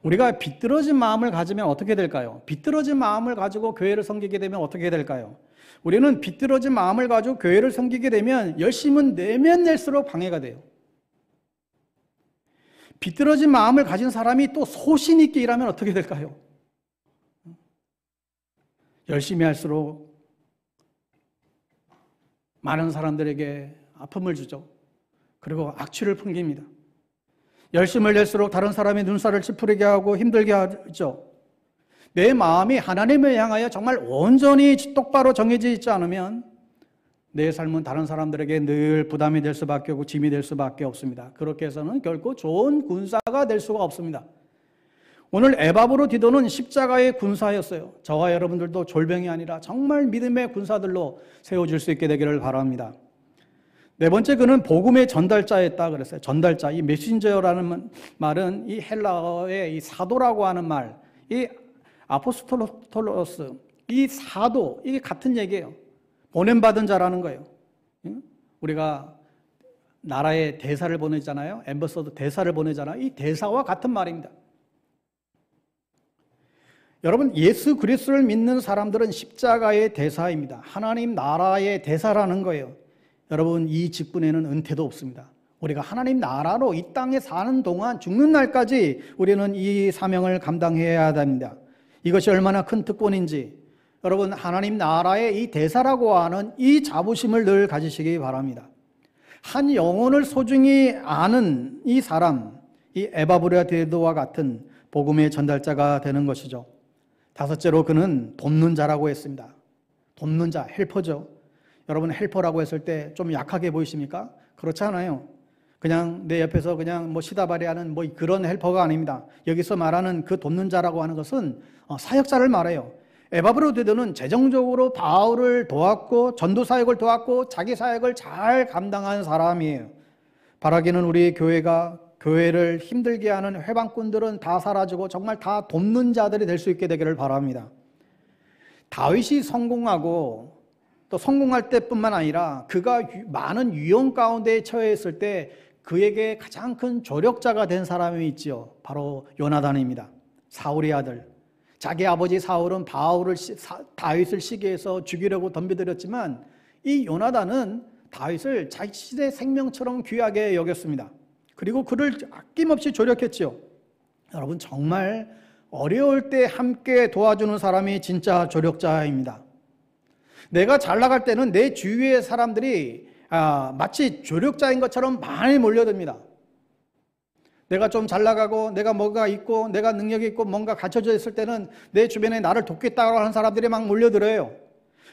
우리가 비뚤어진 마음을 가지면 어떻게 될까요? 비뚤어진 마음을 가지고 교회를 섬기게 되면 어떻게 될까요? 우리는 비뚤어진 마음을 가지고 교회를 섬기게 되면 열심은 내면 낼수록 방해가 돼요. 비뚤어진 마음을 가진 사람이 또 소신 있게 일하면 어떻게 될까요? 열심히 할수록 많은 사람들에게 아픔을 주죠. 그리고 악취를 풍깁니다. 열심을 낼수록 다른 사람의 눈살을 찌푸리게 하고 힘들게 하죠. 내 마음이 하나님을 향하여 정말 온전히 똑바로 정해져 있지 않으면 내 삶은 다른 사람들에게 늘 부담이 될 수밖에 없고 짐이 될 수밖에 없습니다. 그렇게 해서는 결코 좋은 군사가 될 수가 없습니다. 오늘 에바브로디도는 십자가의 군사였어요. 저와 여러분들도 졸병이 아니라 정말 믿음의 군사들로 세워질 수 있게 되기를 바랍니다. 네 번째, 그는 복음의 전달자였다 그랬어요. 전달자. 이 메신저라는 말은 이 헬라어의 이 사도라고 하는 말, 이 아포스톨로스, 이 사도, 이게 같은 얘기예요. 보냄받은 자라는 거예요. 우리가 나라에 대사를 보내잖아요. 엠버서더 대사를 보내잖아요. 이 대사와 같은 말입니다. 여러분, 예수 그리스도를 믿는 사람들은 십자가의 대사입니다. 하나님 나라의 대사라는 거예요. 여러분, 이 직분에는 은퇴도 없습니다. 우리가 하나님 나라로 이 땅에 사는 동안 죽는 날까지 우리는 이 사명을 감당해야 됩니다. 이것이 얼마나 큰 특권인지 여러분, 하나님 나라의 이 대사라고 하는 이 자부심을 늘 가지시기 바랍니다. 한 영혼을 소중히 아는 이 사람, 이 에바브로디도와 같은 복음의 전달자가 되는 것이죠. 다섯째로, 그는 돕는 자라고 했습니다. 돕는 자, 헬퍼죠. 여러분, 헬퍼라고 했을 때 좀 약하게 보이십니까? 그렇지 않아요. 그냥 내 옆에서 그냥 뭐 시다발이 하는 뭐 그런 헬퍼가 아닙니다. 여기서 말하는 그 돕는 자라고 하는 것은 사역자를 말해요. 에바브로디도는 재정적으로 바울을 도왔고 전도 사역을 도왔고 자기 사역을 잘 감당한 사람이에요. 바라기는 우리 교회가 교회를 힘들게 하는 회방꾼들은 다 사라지고 정말 다 돕는 자들이 될 수 있게 되기를 바랍니다. 다윗이 성공하고 또 성공할 때뿐만 아니라 그가 많은 위험 가운데 처해 있을 때 그에게 가장 큰 조력자가 된 사람이 있지요. 바로 요나단입니다. 사울의 아들. 자기 아버지 사울은 다윗을 시기해서 죽이려고 덤벼들었지만 이 요나단은 다윗을 자신의 생명처럼 귀하게 여겼습니다. 그리고 그를 아낌없이 조력했지요. 여러분, 정말 어려울 때 함께 도와주는 사람이 진짜 조력자입니다. 내가 잘 나갈 때는 내 주위의 사람들이 마치 조력자인 것처럼 많이 몰려듭니다. 내가 좀 잘 나가고 내가 뭐가 있고 내가 능력이 있고 뭔가 갖춰져 있을 때는 내 주변에 나를 돕겠다고 하는 사람들이 막 몰려들어요.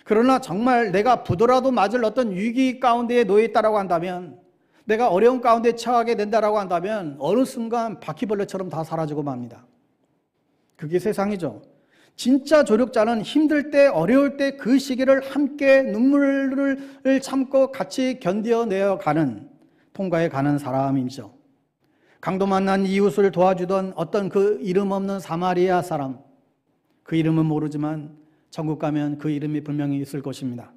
그러나 정말 내가 부도라도 맞을 어떤 위기 가운데에 놓여 있다고 한다면, 내가 어려운 가운데 처하게 된다고 한다면 어느 순간 바퀴벌레처럼 다 사라지고 맙니다. 그게 세상이죠. 진짜 조력자는 힘들 때, 어려울 때 그 시기를 함께 눈물을 참고 같이 견뎌내어 가는, 통과해 가는 사람이죠. 강도 만난 이웃을 도와주던 어떤 그 이름 없는 사마리아 사람, 그 이름은 모르지만 천국 가면 그 이름이 분명히 있을 것입니다.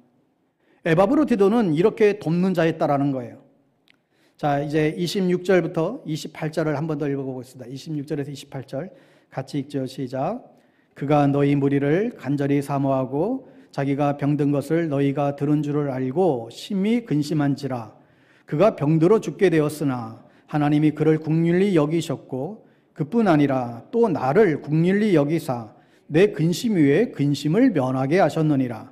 에바브로디도는 이렇게 돕는 자였다라는 거예요. 자, 이제 26절부터 28절을 한 번 더 읽어보겠습니다. 26절에서 28절 같이 읽죠. 시작. 그가 너희 무리를 간절히 사모하고 자기가 병든 것을 너희가 들은 줄을 알고 심히 근심한지라. 그가 병들어 죽게 되었으나 하나님이 그를 긍휼히 여기셨고 그뿐 아니라 또 나를 긍휼히 여기사 내 근심 위에 근심을 면하게 하셨느니라.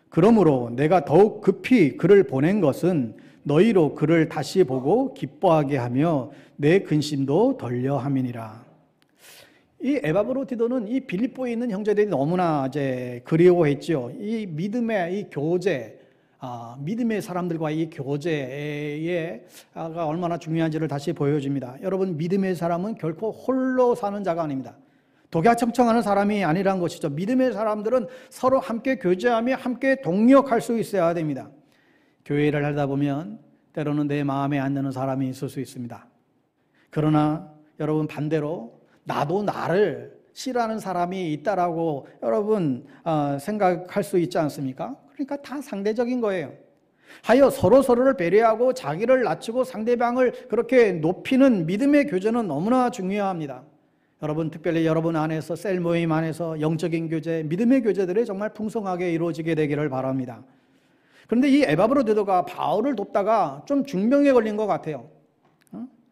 그러므로 내가 더욱 급히 그를 보낸 것은 너희로 그를 다시 보고 기뻐하게 하며 내 근심도 덜려 함이니라. 이 에바브로디도는 이 빌립보에 있는 형제들이 너무나 이제 그리워했지요. 이 믿음의 이 교제, 믿음의 사람들과 이 교제가 얼마나 중요한지를 다시 보여줍니다. 여러분, 믿음의 사람은 결코 홀로 사는 자가 아닙니다. 독야청청하는 사람이 아니란 것이죠. 믿음의 사람들은 서로 함께 교제하며 함께 동력할 수 있어야 됩니다. 교회를 하다 보면 때로는 내 마음에 안 드는 사람이 있을 수 있습니다. 그러나 여러분, 반대로 나도 나를 싫어하는 사람이 있다라고 여러분 생각할 수 있지 않습니까? 그러니까 다 상대적인 거예요. 하여 서로서로를 배려하고 자기를 낮추고 상대방을 그렇게 높이는 믿음의 교제는 너무나 중요합니다. 여러분, 특별히 여러분 안에서 셀 모임 안에서 영적인 교제, 믿음의 교제들이 정말 풍성하게 이루어지게 되기를 바랍니다. 그런데 이 에바브로데도가 바울을 돕다가 좀 중병에 걸린 것 같아요.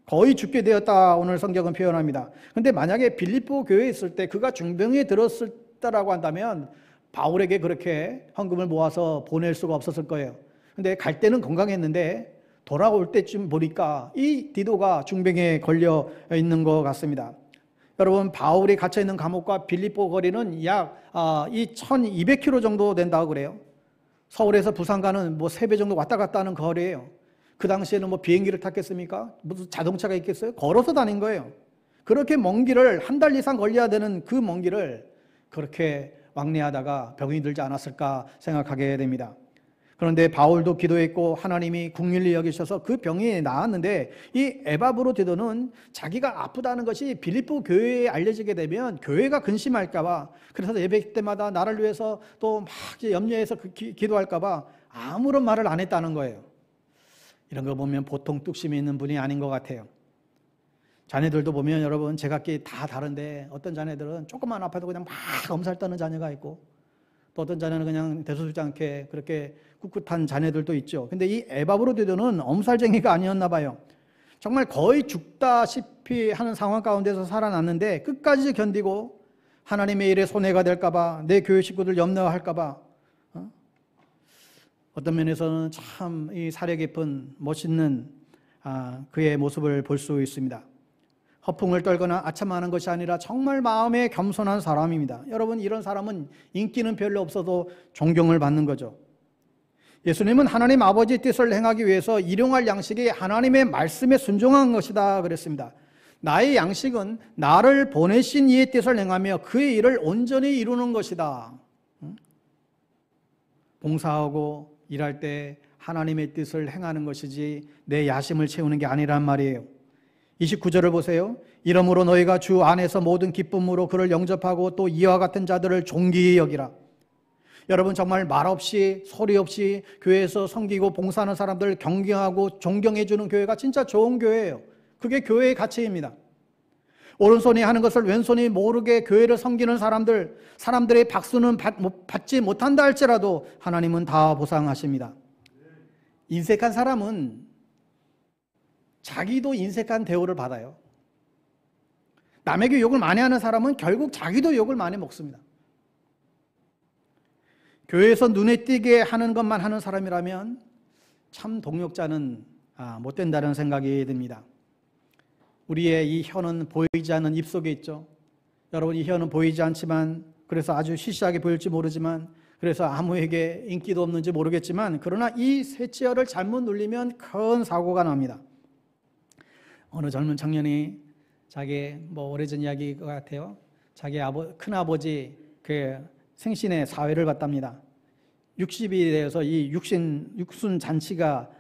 거의 죽게 되었다, 오늘 성경은 표현합니다. 그런데 만약에 빌립보 교회에 있을 때 그가 중병에 들었을 때라고 한다면 바울에게 그렇게 헌금을 모아서 보낼 수가 없었을 거예요. 근데 갈 때는 건강했는데 돌아올 때쯤 보니까 이 디도가 중병에 걸려 있는 것 같습니다. 여러분, 바울이 갇혀 있는 감옥과 빌립보 거리는 약 1200km 정도 된다고 그래요. 서울에서 부산 가는 뭐 3배 정도 왔다 갔다 하는 거리예요. 그 당시에는 뭐 비행기를 탔겠습니까? 무슨 자동차가 있겠어요? 걸어서 다닌 거예요. 그렇게 먼 길을 한 달 이상 걸려야 되는 그 먼 길을 그렇게 왕래하다가 병이 들지 않았을까 생각하게 됩니다. 그런데 바울도 기도했고 하나님이 긍휼히 여기셔서 그 병이 나았는데, 이 에바브로데도는 자기가 아프다는 것이 빌립보 교회에 알려지게 되면 교회가 근심할까 봐, 그래서 예배 때마다 나를 위해서 또 막 염려해서 기도할까 봐 아무런 말을 안 했다는 거예요. 이런 거 보면 보통 뚝심이 있는 분이 아닌 것 같아요. 자녀들도 보면 여러분, 제각기 다 다른데 어떤 자녀들은 조금만 아파도 그냥 막 엄살 떠는 자녀가 있고, 또 어떤 자녀는 그냥 대수롭지 않게 그렇게 꿋꿋한 자녀들도 있죠. 근데 이 에바브로데도는 엄살쟁이가 아니었나 봐요. 정말 거의 죽다시피 하는 상황 가운데서 살아났는데 끝까지 견디고 하나님의 일에 손해가 될까 봐, 내 교회 식구들 염려할까 봐, 어떤 면에서는 참 이 사려 깊은 멋있는 그의 모습을 볼 수 있습니다. 허풍을 떨거나 아첨하는 것이 아니라 정말 마음에 겸손한 사람입니다. 여러분, 이런 사람은 인기는 별로 없어도 존경을 받는 거죠. 예수님은 하나님 아버지의 뜻을 행하기 위해서 일용할 양식이 하나님의 말씀에 순종한 것이다 그랬습니다. 나의 양식은 나를 보내신 이의 뜻을 행하며 그의 일을 온전히 이루는 것이다. 봉사하고 일할 때 하나님의 뜻을 행하는 것이지 내 야심을 채우는 게 아니란 말이에요. 29절을 보세요. 이러므로 너희가 주 안에서 모든 기쁨으로 그를 영접하고 또 이와 같은 자들을 존귀히 여기라. 여러분, 정말 말없이 소리 없이 교회에서 섬기고 봉사하는 사람들 경경하고 존경해 주는 교회가 진짜 좋은 교회예요. 그게 교회의 가치입니다. 오른손이 하는 것을 왼손이 모르게 교회를 섬기는 사람들의 박수는 받지 못한다 할지라도 하나님은 다 보상하십니다. 인색한 사람은 자기도 인색한 대우를 받아요. 남에게 욕을 많이 하는 사람은 결국 자기도 욕을 많이 먹습니다. 교회에서 눈에 띄게 하는 것만 하는 사람이라면 참 동역자는 못 된다는 생각이 듭니다. 우리의 이 혀는 보이지 않는 입 속에 있죠. 여러분, 이 혀는 보이지 않지만, 그래서 아주 시시하게 보일지 모르지만, 그래서 아무에게 인기도 없는지 모르겠지만, 그러나 이 셋째혀를 잘못 눌리면 큰 사고가 납니다. 어느 젊은 청년이 자기 오래전 이야기 것 같아요. 자기 큰아버지 그 생신의 사회를 봤답니다. 60이 되어서 이 육순 잔치가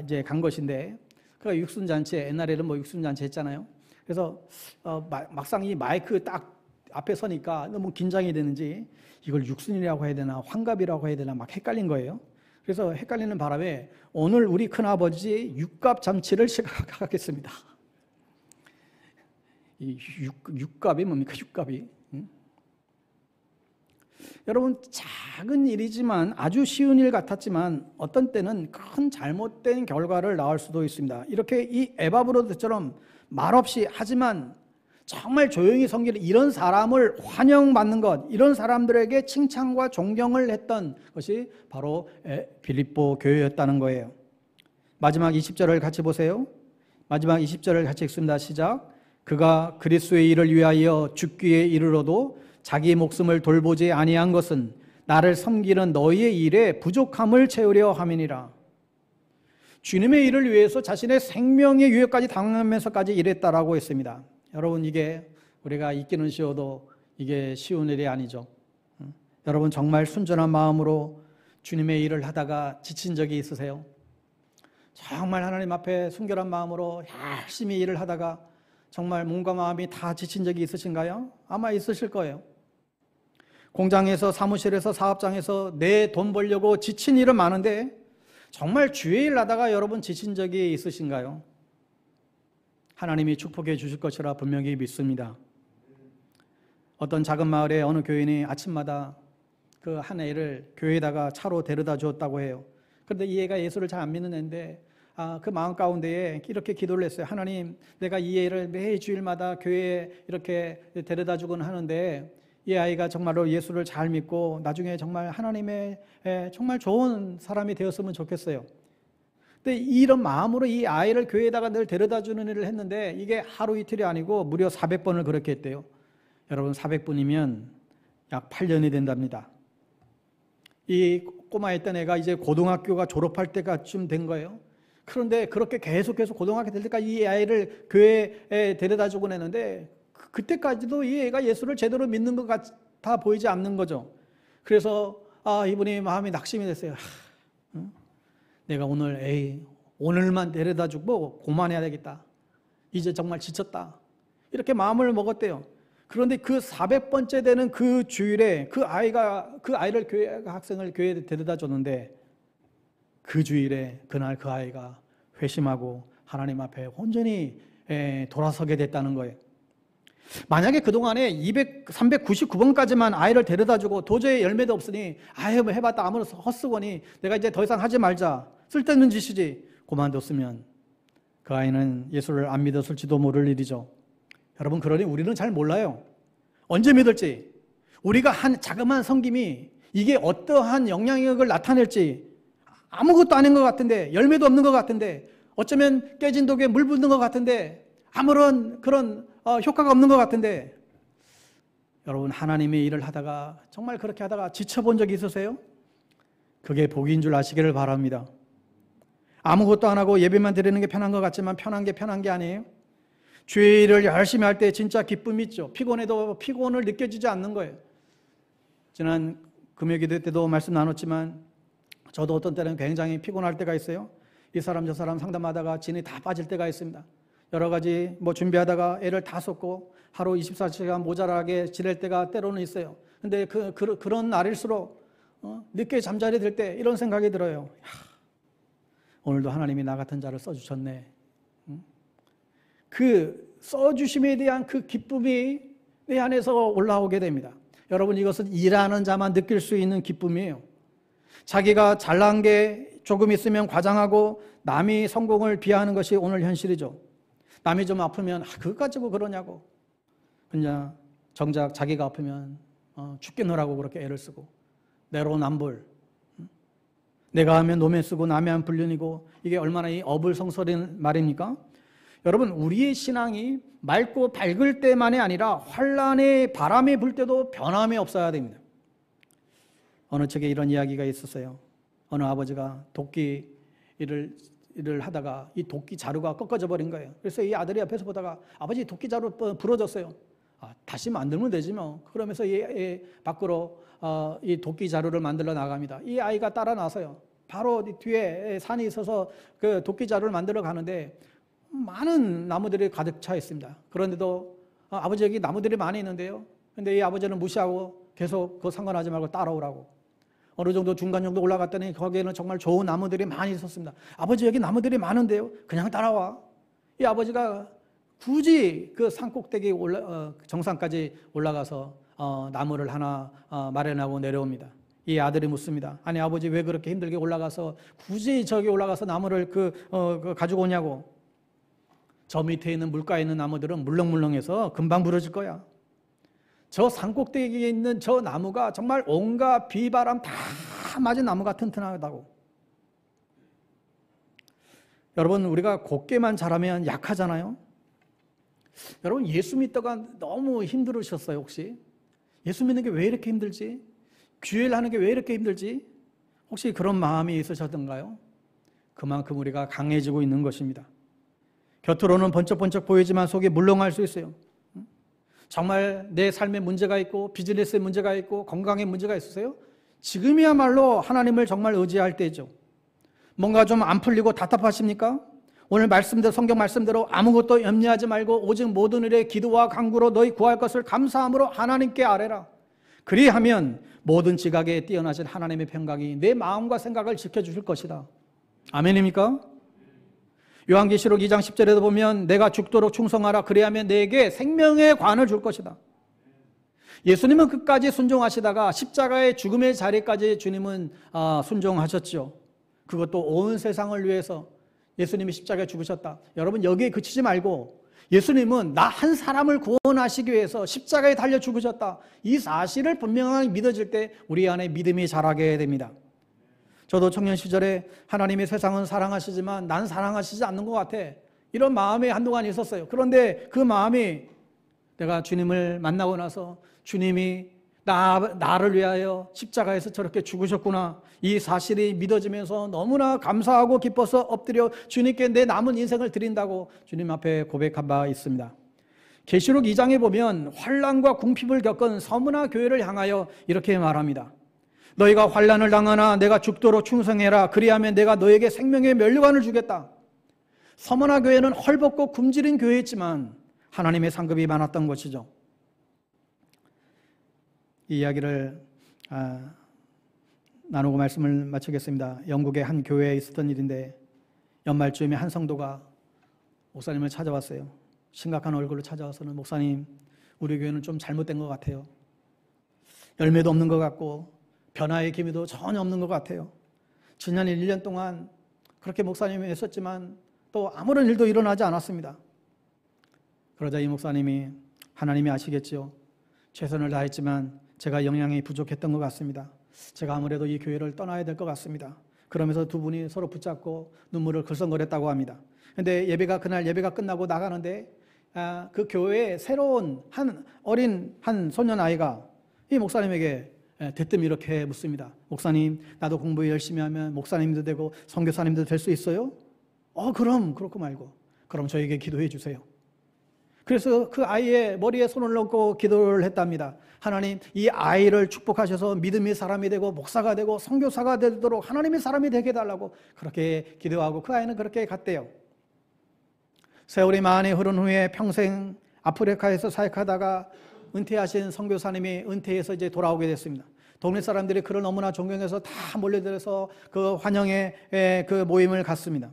이제 간 것인데, 그 육순 잔치에, 옛날에는 육순 잔치 했잖아요. 그래서 막상 이 마이크 딱 앞에 서니까 너무 긴장이 되는지 이걸 육순이라고 해야 되나 환갑이라고 해야 되나 막 헷갈린 거예요. 그래서 헷갈리는 바람에 오늘 우리 큰아버지 육갑 잔치를 시작하겠습니다. 이 육갑이 뭡니까? 육갑이. 여러분, 작은 일이지만 아주 쉬운 일 같았지만 어떤 때는 큰 잘못된 결과를 낳을 수도 있습니다. 이렇게 이 에바브로데처럼 말없이 하지만 정말 조용히 섬기는 이런 사람을 환영받는 것, 이런 사람들에게 칭찬과 존경을 했던 것이 바로 빌립보 교회였다는 거예요. 마지막 20절을 같이 보세요. 마지막 20절을 같이 읽습니다. 시작. 그가 그리스도의 일을 위하여 죽기에 이르러도 자기 목숨을 돌보지 아니한 것은 나를 섬기는 너희의 일에 부족함을 채우려 함이니라. 주님의 일을 위해서 자신의 생명의 유해까지 당하면서까지 일했다라고 했습니다. 여러분, 이게 우리가 읽기는 쉬워도 이게 쉬운 일이 아니죠. 여러분, 정말 순전한 마음으로 주님의 일을 하다가 지친 적이 있으세요? 정말 하나님 앞에 순결한 마음으로 열심히 일을 하다가 정말 몸과 마음이 다 지친 적이 있으신가요? 아마 있으실 거예요. 공장에서, 사무실에서, 사업장에서 내 돈 벌려고 지친 일은 많은데 정말 주의 일 하다가 여러분 지친 적이 있으신가요? 하나님이 축복해 주실 것이라 분명히 믿습니다. 어떤 작은 마을에 어느 교인이 아침마다 그 한 애를 교회에다가 차로 데려다 주었다고 해요. 그런데 이 애가 예수를 잘 안 믿는 애인데 그 마음 가운데에 이렇게 기도를 했어요. 하나님, 내가 이 애를 매 주일마다 교회에 이렇게 데려다 주곤 하는데 이 아이가 정말로 예수를 잘 믿고 나중에 정말 하나님의 정말 좋은 사람이 되었으면 좋겠어요. 근데 이런 마음으로 이 아이를 교회에다가 늘 데려다 주는 일을 했는데 이게 하루 이틀이 아니고 무려 400번을 그렇게 했대요. 여러분, 400번이면 약 8년이 된답니다. 이 꼬마였던 애가 이제 고등학교가 졸업할 때가쯤 된 거예요. 그런데 그렇게 계속해서 고등학교 될 때까지 이 아이를 교회에 데려다 주곤 했는데 그때까지도 이 애가 예수를 제대로 믿는 것 같아 보이지 않는 거죠. 그래서 이분이 마음이 낙심이 됐어요. 내가 오늘만 데려다 주고 그만해야 되겠다. 이제 정말 지쳤다. 이렇게 마음을 먹었대요. 그런데 그 400번째 되는 그 주일에 그 아이를 학생을 교회에 데려다 줬는데 그 주일에 그날 그 아이가 회심하고 하나님 앞에 온전히 돌아서게 됐다는 거예요. 만약에 그동안에 399번까지만 아이를 데려다 주고 도저히 열매도 없으니 뭐 해봤다 아무런 헛쓰거니 내가 이제 더 이상 하지 말자, 쓸데없는 짓이지, 그만뒀으면 그 아이는 예수를 안 믿었을지도 모를 일이죠. 여러분, 그러니 우리는 잘 몰라요. 언제 믿을지, 우리가 한 자그마한 섬김이 이게 어떠한 영향력을 나타낼지 아무것도 아닌 것 같은데, 열매도 없는 것 같은데, 어쩌면 깨진 독에 물 붓는 것 같은데 아무런 그런 효과가 없는 것 같은데, 여러분, 하나님의 일을 하다가 정말 그렇게 하다가 지쳐본 적이 있으세요? 그게 복인 줄 아시기를 바랍니다. 아무것도 안 하고 예배만 드리는 게 편한 것 같지만 편한 게 아니에요. 주의 일을 열심히 할 때 진짜 기쁨이 있죠. 피곤해도 피곤을 느껴지지 않는 거예요. 지난 금요기도 때도 말씀 나눴지만 저도 어떤 때는 굉장히 피곤할 때가 있어요. 이 사람 저 사람 상담하다가 진이 다 빠질 때가 있습니다. 여러 가지 준비하다가 애를 다 쏟고 하루 24시간 모자라게 지낼 때가 때로는 있어요. 근데 그런 날일수록 늦게 잠자리 들 때 이런 생각이 들어요. 오늘도 하나님이 나 같은 자를 써주셨네. 그 써주심에 대한 그 기쁨이 내 안에서 올라오게 됩니다. 여러분, 이것은 일하는 자만 느낄 수 있는 기쁨이에요. 자기가 잘난 게 조금 있으면 과장하고 남이 성공을 비하하는 것이 오늘 현실이죠. 남이 좀 아프면 그것 가지고 그러냐고, 그냥 정작 자기가 아프면 죽겠노라고 그렇게 애를 쓰고 내로남불, 내가 하면 노매 쓰고 남이 하면 불륜이고, 이게 얼마나 이 어불성설인 말입니까? 여러분, 우리의 신앙이 맑고 밝을 때만이 아니라 환란의 바람이 불 때도 변함이 없어야 됩니다. 어느 책에 이런 이야기가 있었어요. 어느 아버지가 도끼 일을 하다가 이 도끼 자루가 꺾어져 버린 거예요. 그래서 이 아들이 옆에서 보다가 아버지 도끼 자루 부러졌어요. 다시 만들면 되지 뭐. 그러면서 밖으로 이 도끼 자루를 만들러 나갑니다. 이 아이가 따라 나서요. 바로 뒤에 산이 있어서 그 도끼 자루를 만들어 가는데 많은 나무들이 가득 차 있습니다. 그런데도 아버지 여기 나무들이 많이 있는데요. 근데 이 아버지는 무시하고 계속 그거 상관하지 말고 따라오라고. 어느 정도 중간 정도 올라갔더니 거기에는 정말 좋은 나무들이 많이 있었습니다. 아버지 여기 나무들이 많은데요. 그냥 따라와. 이 아버지가 굳이 그 산꼭대기 정상까지 올라가서 나무를 하나 마련하고 내려옵니다. 이 아들이 묻습니다. 아니 아버지 왜 그렇게 힘들게 올라가서 굳이 저기 올라가서 나무를 가지고 오냐고. 저 밑에 있는 물가에 있는 나무들은 물렁물렁해서 금방 부러질 거야. 저 산꼭대기에 있는 저 나무가 정말 온갖 비바람 다 맞은 나무가 튼튼하다고. 여러분, 우리가 곱게만 자라면 약하잖아요. 여러분, 예수 믿다가 너무 힘들으셨어요 혹시? 예수 믿는 게 왜 이렇게 힘들지? 교회를 하는 게 왜 이렇게 힘들지? 혹시 그런 마음이 있으셨던가요? 그만큼 우리가 강해지고 있는 것입니다. 겉으로는 번쩍번쩍 보이지만 속이 물렁할 수 있어요. 정말 내 삶에 문제가 있고 비즈니스에 문제가 있고 건강에 문제가 있으세요? 지금이야말로 하나님을 정말 의지할 때죠. 뭔가 좀 안 풀리고 답답하십니까? 오늘 성경 말씀대로 아무것도 염려하지 말고 오직 모든 일에 기도와 간구로 너희 구할 것을 감사함으로 하나님께 아뢰라. 그리하면 모든 지각에 뛰어나신 하나님의 평강이 내 마음과 생각을 지켜주실 것이다. 아멘입니까? 요한계시록 2장 10절에도 보면 내가 죽도록 충성하라. 그리하면 내게 생명의 관을 줄 것이다. 예수님은 끝까지 순종하시다가 십자가의 죽음의 자리까지 주님은 순종하셨죠. 그것도 온 세상을 위해서 예수님이 십자가에 죽으셨다. 여러분 여기에 그치지 말고 예수님은 나 한 사람을 구원하시기 위해서 십자가에 달려 죽으셨다. 이 사실을 분명하게 믿어질 때 우리 안에 믿음이 자라게 됩니다. 저도 청년 시절에 하나님이 세상은 사랑하시지만 난 사랑하시지 않는 것 같아. 이런 마음이 한동안 있었어요. 그런데 그 마음이 내가 주님을 만나고 나서 주님이 나를 위하여 십자가에서 저렇게 죽으셨구나. 이 사실이 믿어지면서 너무나 감사하고 기뻐서 엎드려 주님께 내 남은 인생을 드린다고 주님 앞에 고백한 바 있습니다. 계시록 2장에 보면 환난과 궁핍을 겪은 서문화 교회를 향하여 이렇게 말합니다. 너희가 환난을 당하나 내가 죽도록 충성해라. 그리하면 내가 너에게 생명의 면류관을 주겠다. 서문화 교회는 헐벗고 굶주린 교회였지만 하나님의 상급이 많았던 것이죠. 이 이야기를 나누고 말씀을 마치겠습니다. 영국의 한 교회에 있었던 일인데 연말쯤에 한 성도가 목사님을 찾아왔어요. 심각한 얼굴로 찾아와서는 목사님, 우리 교회는 좀 잘못된 것 같아요. 열매도 없는 것 같고 변화의 기미도 전혀 없는 것 같아요. 지난 1년 동안 그렇게 목사님이 했었지만 또 아무런 일도 일어나지 않았습니다. 그러자 이 목사님이 하나님이 아시겠죠. 최선을 다했지만 제가 영향이 부족했던 것 같습니다. 제가 아무래도 이 교회를 떠나야 될 것 같습니다. 그러면서 두 분이 서로 붙잡고 눈물을 글썽거렸다고 합니다. 그런데 그날 예배가 끝나고 나가는데 그 교회에 새로운 어린 소년 아이가 이 목사님에게 대뜸 이렇게 묻습니다. 목사님, 나도 공부 열심히 하면 목사님도 되고 선교사님도 될 수 있어요? 그럼 그렇고 말고 그럼 저에게 기도해 주세요. 그래서 그 아이의 머리에 손을 넣고 기도를 했답니다. 하나님, 이 아이를 축복하셔서 믿음의 사람이 되고 목사가 되고 선교사가 되도록 하나님의 사람이 되게 해달라고 그렇게 기도하고 그 아이는 그렇게 갔대요. 세월이 많이 흐른 후에 평생 아프리카에서 사역하다가 은퇴하신 선교사님이 은퇴해서 이제 돌아오게 됐습니다. 동네 사람들이 그를 너무나 존경해서 다 몰려들어서 그 환영의 그 모임을 갔습니다.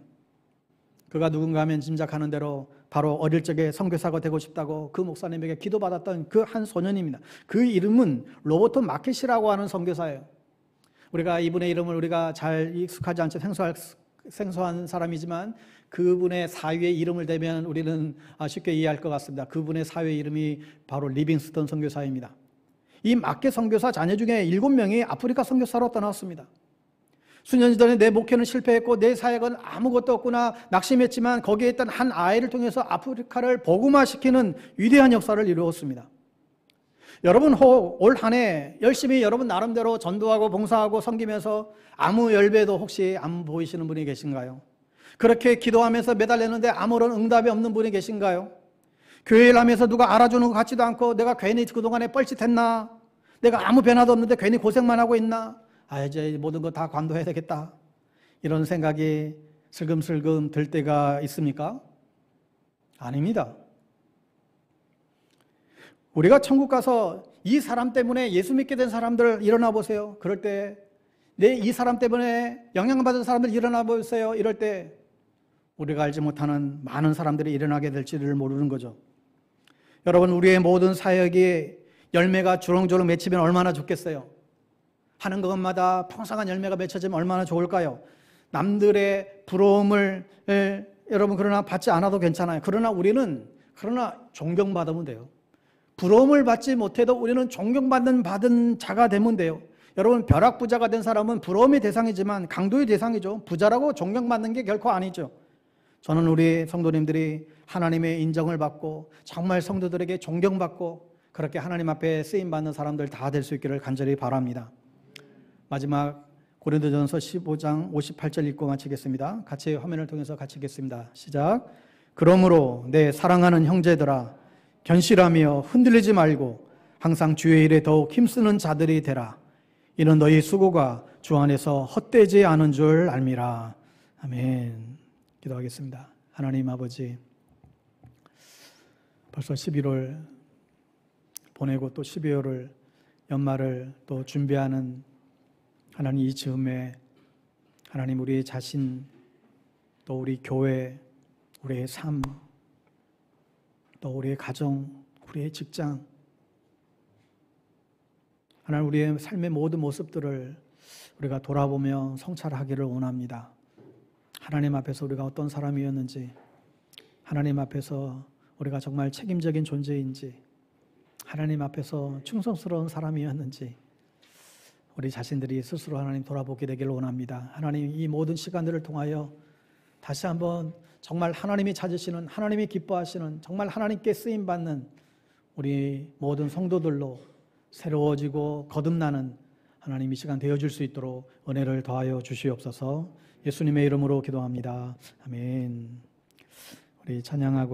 그가 누군가 하면 짐작하는 대로 바로 어릴 적에 선교사가 되고 싶다고 그 목사님에게 기도받았던 그 한 소년입니다. 그 이름은 로버트 마켓이라고 하는 선교사예요. 우리가 이분의 이름을 우리가 잘 익숙하지 않죠. 생소한 사람이지만 그분의 사위의 이름을 대면 우리는 쉽게 이해할 것 같습니다. 그분의 사위의 이름이 바로 리빙스턴 선교사입니다. 이 마켓 선교사 자녀 중에 7명이 아프리카 선교사로 떠났습니다. 수년 전에 내 목회는 실패했고 내 사역은 아무것도 없구나 낙심했지만 거기에 있던 한 아이를 통해서 아프리카를 복음화시키는 위대한 역사를 이루었습니다. 여러분 올 한 해 열심히 여러분 나름대로 전도하고 봉사하고 섬기면서 아무 열매도 혹시 안 보이시는 분이 계신가요? 그렇게 기도하면서 매달렸는데 아무런 응답이 없는 분이 계신가요? 교회를 하면서 누가 알아주는 것 같지도 않고 내가 괜히 그동안에 뻘짓했나? 내가 아무 변화도 없는데 괜히 고생만 하고 있나? 이제 모든 거 다 관둬야 되겠다. 이런 생각이 슬금슬금 들 때가 있습니까? 아닙니다. 우리가 천국 가서 이 사람 때문에 예수 믿게 된 사람들 일어나 보세요. 그럴 때 이 사람 때문에 영향받은 사람들 일어나 보세요. 이럴 때 우리가 알지 못하는 많은 사람들이 일어나게 될지를 모르는 거죠. 여러분, 우리의 모든 사역이 열매가 주렁주렁 맺히면 얼마나 좋겠어요. 하는 것마다 풍성한 열매가 맺혀지면 얼마나 좋을까요? 남들의 부러움을 여러분 그러나 받지 않아도 괜찮아요. 그러나 존경받으면 돼요. 부러움을 받지 못해도 우리는 존경받는 자가 되면 돼요. 여러분, 벼락부자가 된 사람은 부러움의 대상이지만 강도의 대상이죠. 부자라고 존경받는 게 결코 아니죠. 저는 우리 성도님들이 하나님의 인정을 받고 정말 성도들에게 존경받고 그렇게 하나님 앞에 쓰임받는 사람들 다 될 수 있기를 간절히 바랍니다. 마지막 고린도전서 15장 58절 읽고 마치겠습니다. 같이 화면을 통해서 같이 읽겠습니다. 시작. 그러므로 내 사랑하는 형제들아, 견실하며 흔들리지 말고 항상 주의 일에 더욱 힘쓰는 자들이 되라. 이는 너희 수고가 주 안에서 헛되지 않은 줄 알미라. 아멘. 기도하겠습니다. 하나님 아버지, 벌써 11월 보내고 또 12월을 연말을 또 준비하는 하나님 이 즈음에 하나님 우리 자신 또 우리 교회 우리의 삶 또 우리의 가정 우리의 직장 하나님, 우리의 삶의 모든 모습들을 우리가 돌아보며 성찰하기를 원합니다. 하나님 앞에서 우리가 어떤 사람이었는지, 하나님 앞에서 우리가 정말 책임적인 존재인지, 하나님 앞에서 충성스러운 사람이었는지 우리 자신들이 스스로 하나님 돌아보게 되기를 원합니다. 하나님, 이 모든 시간들을 통하여 다시 한번 정말 하나님이 찾으시는, 하나님이 기뻐하시는, 정말 하나님께 쓰임받는 우리 모든 성도들로 새로워지고 거듭나는 하나님 이 시간 되어줄 수 있도록 은혜를 더하여 주시옵소서. 예수님의 이름으로 기도합니다. 아멘. 우리 찬양하고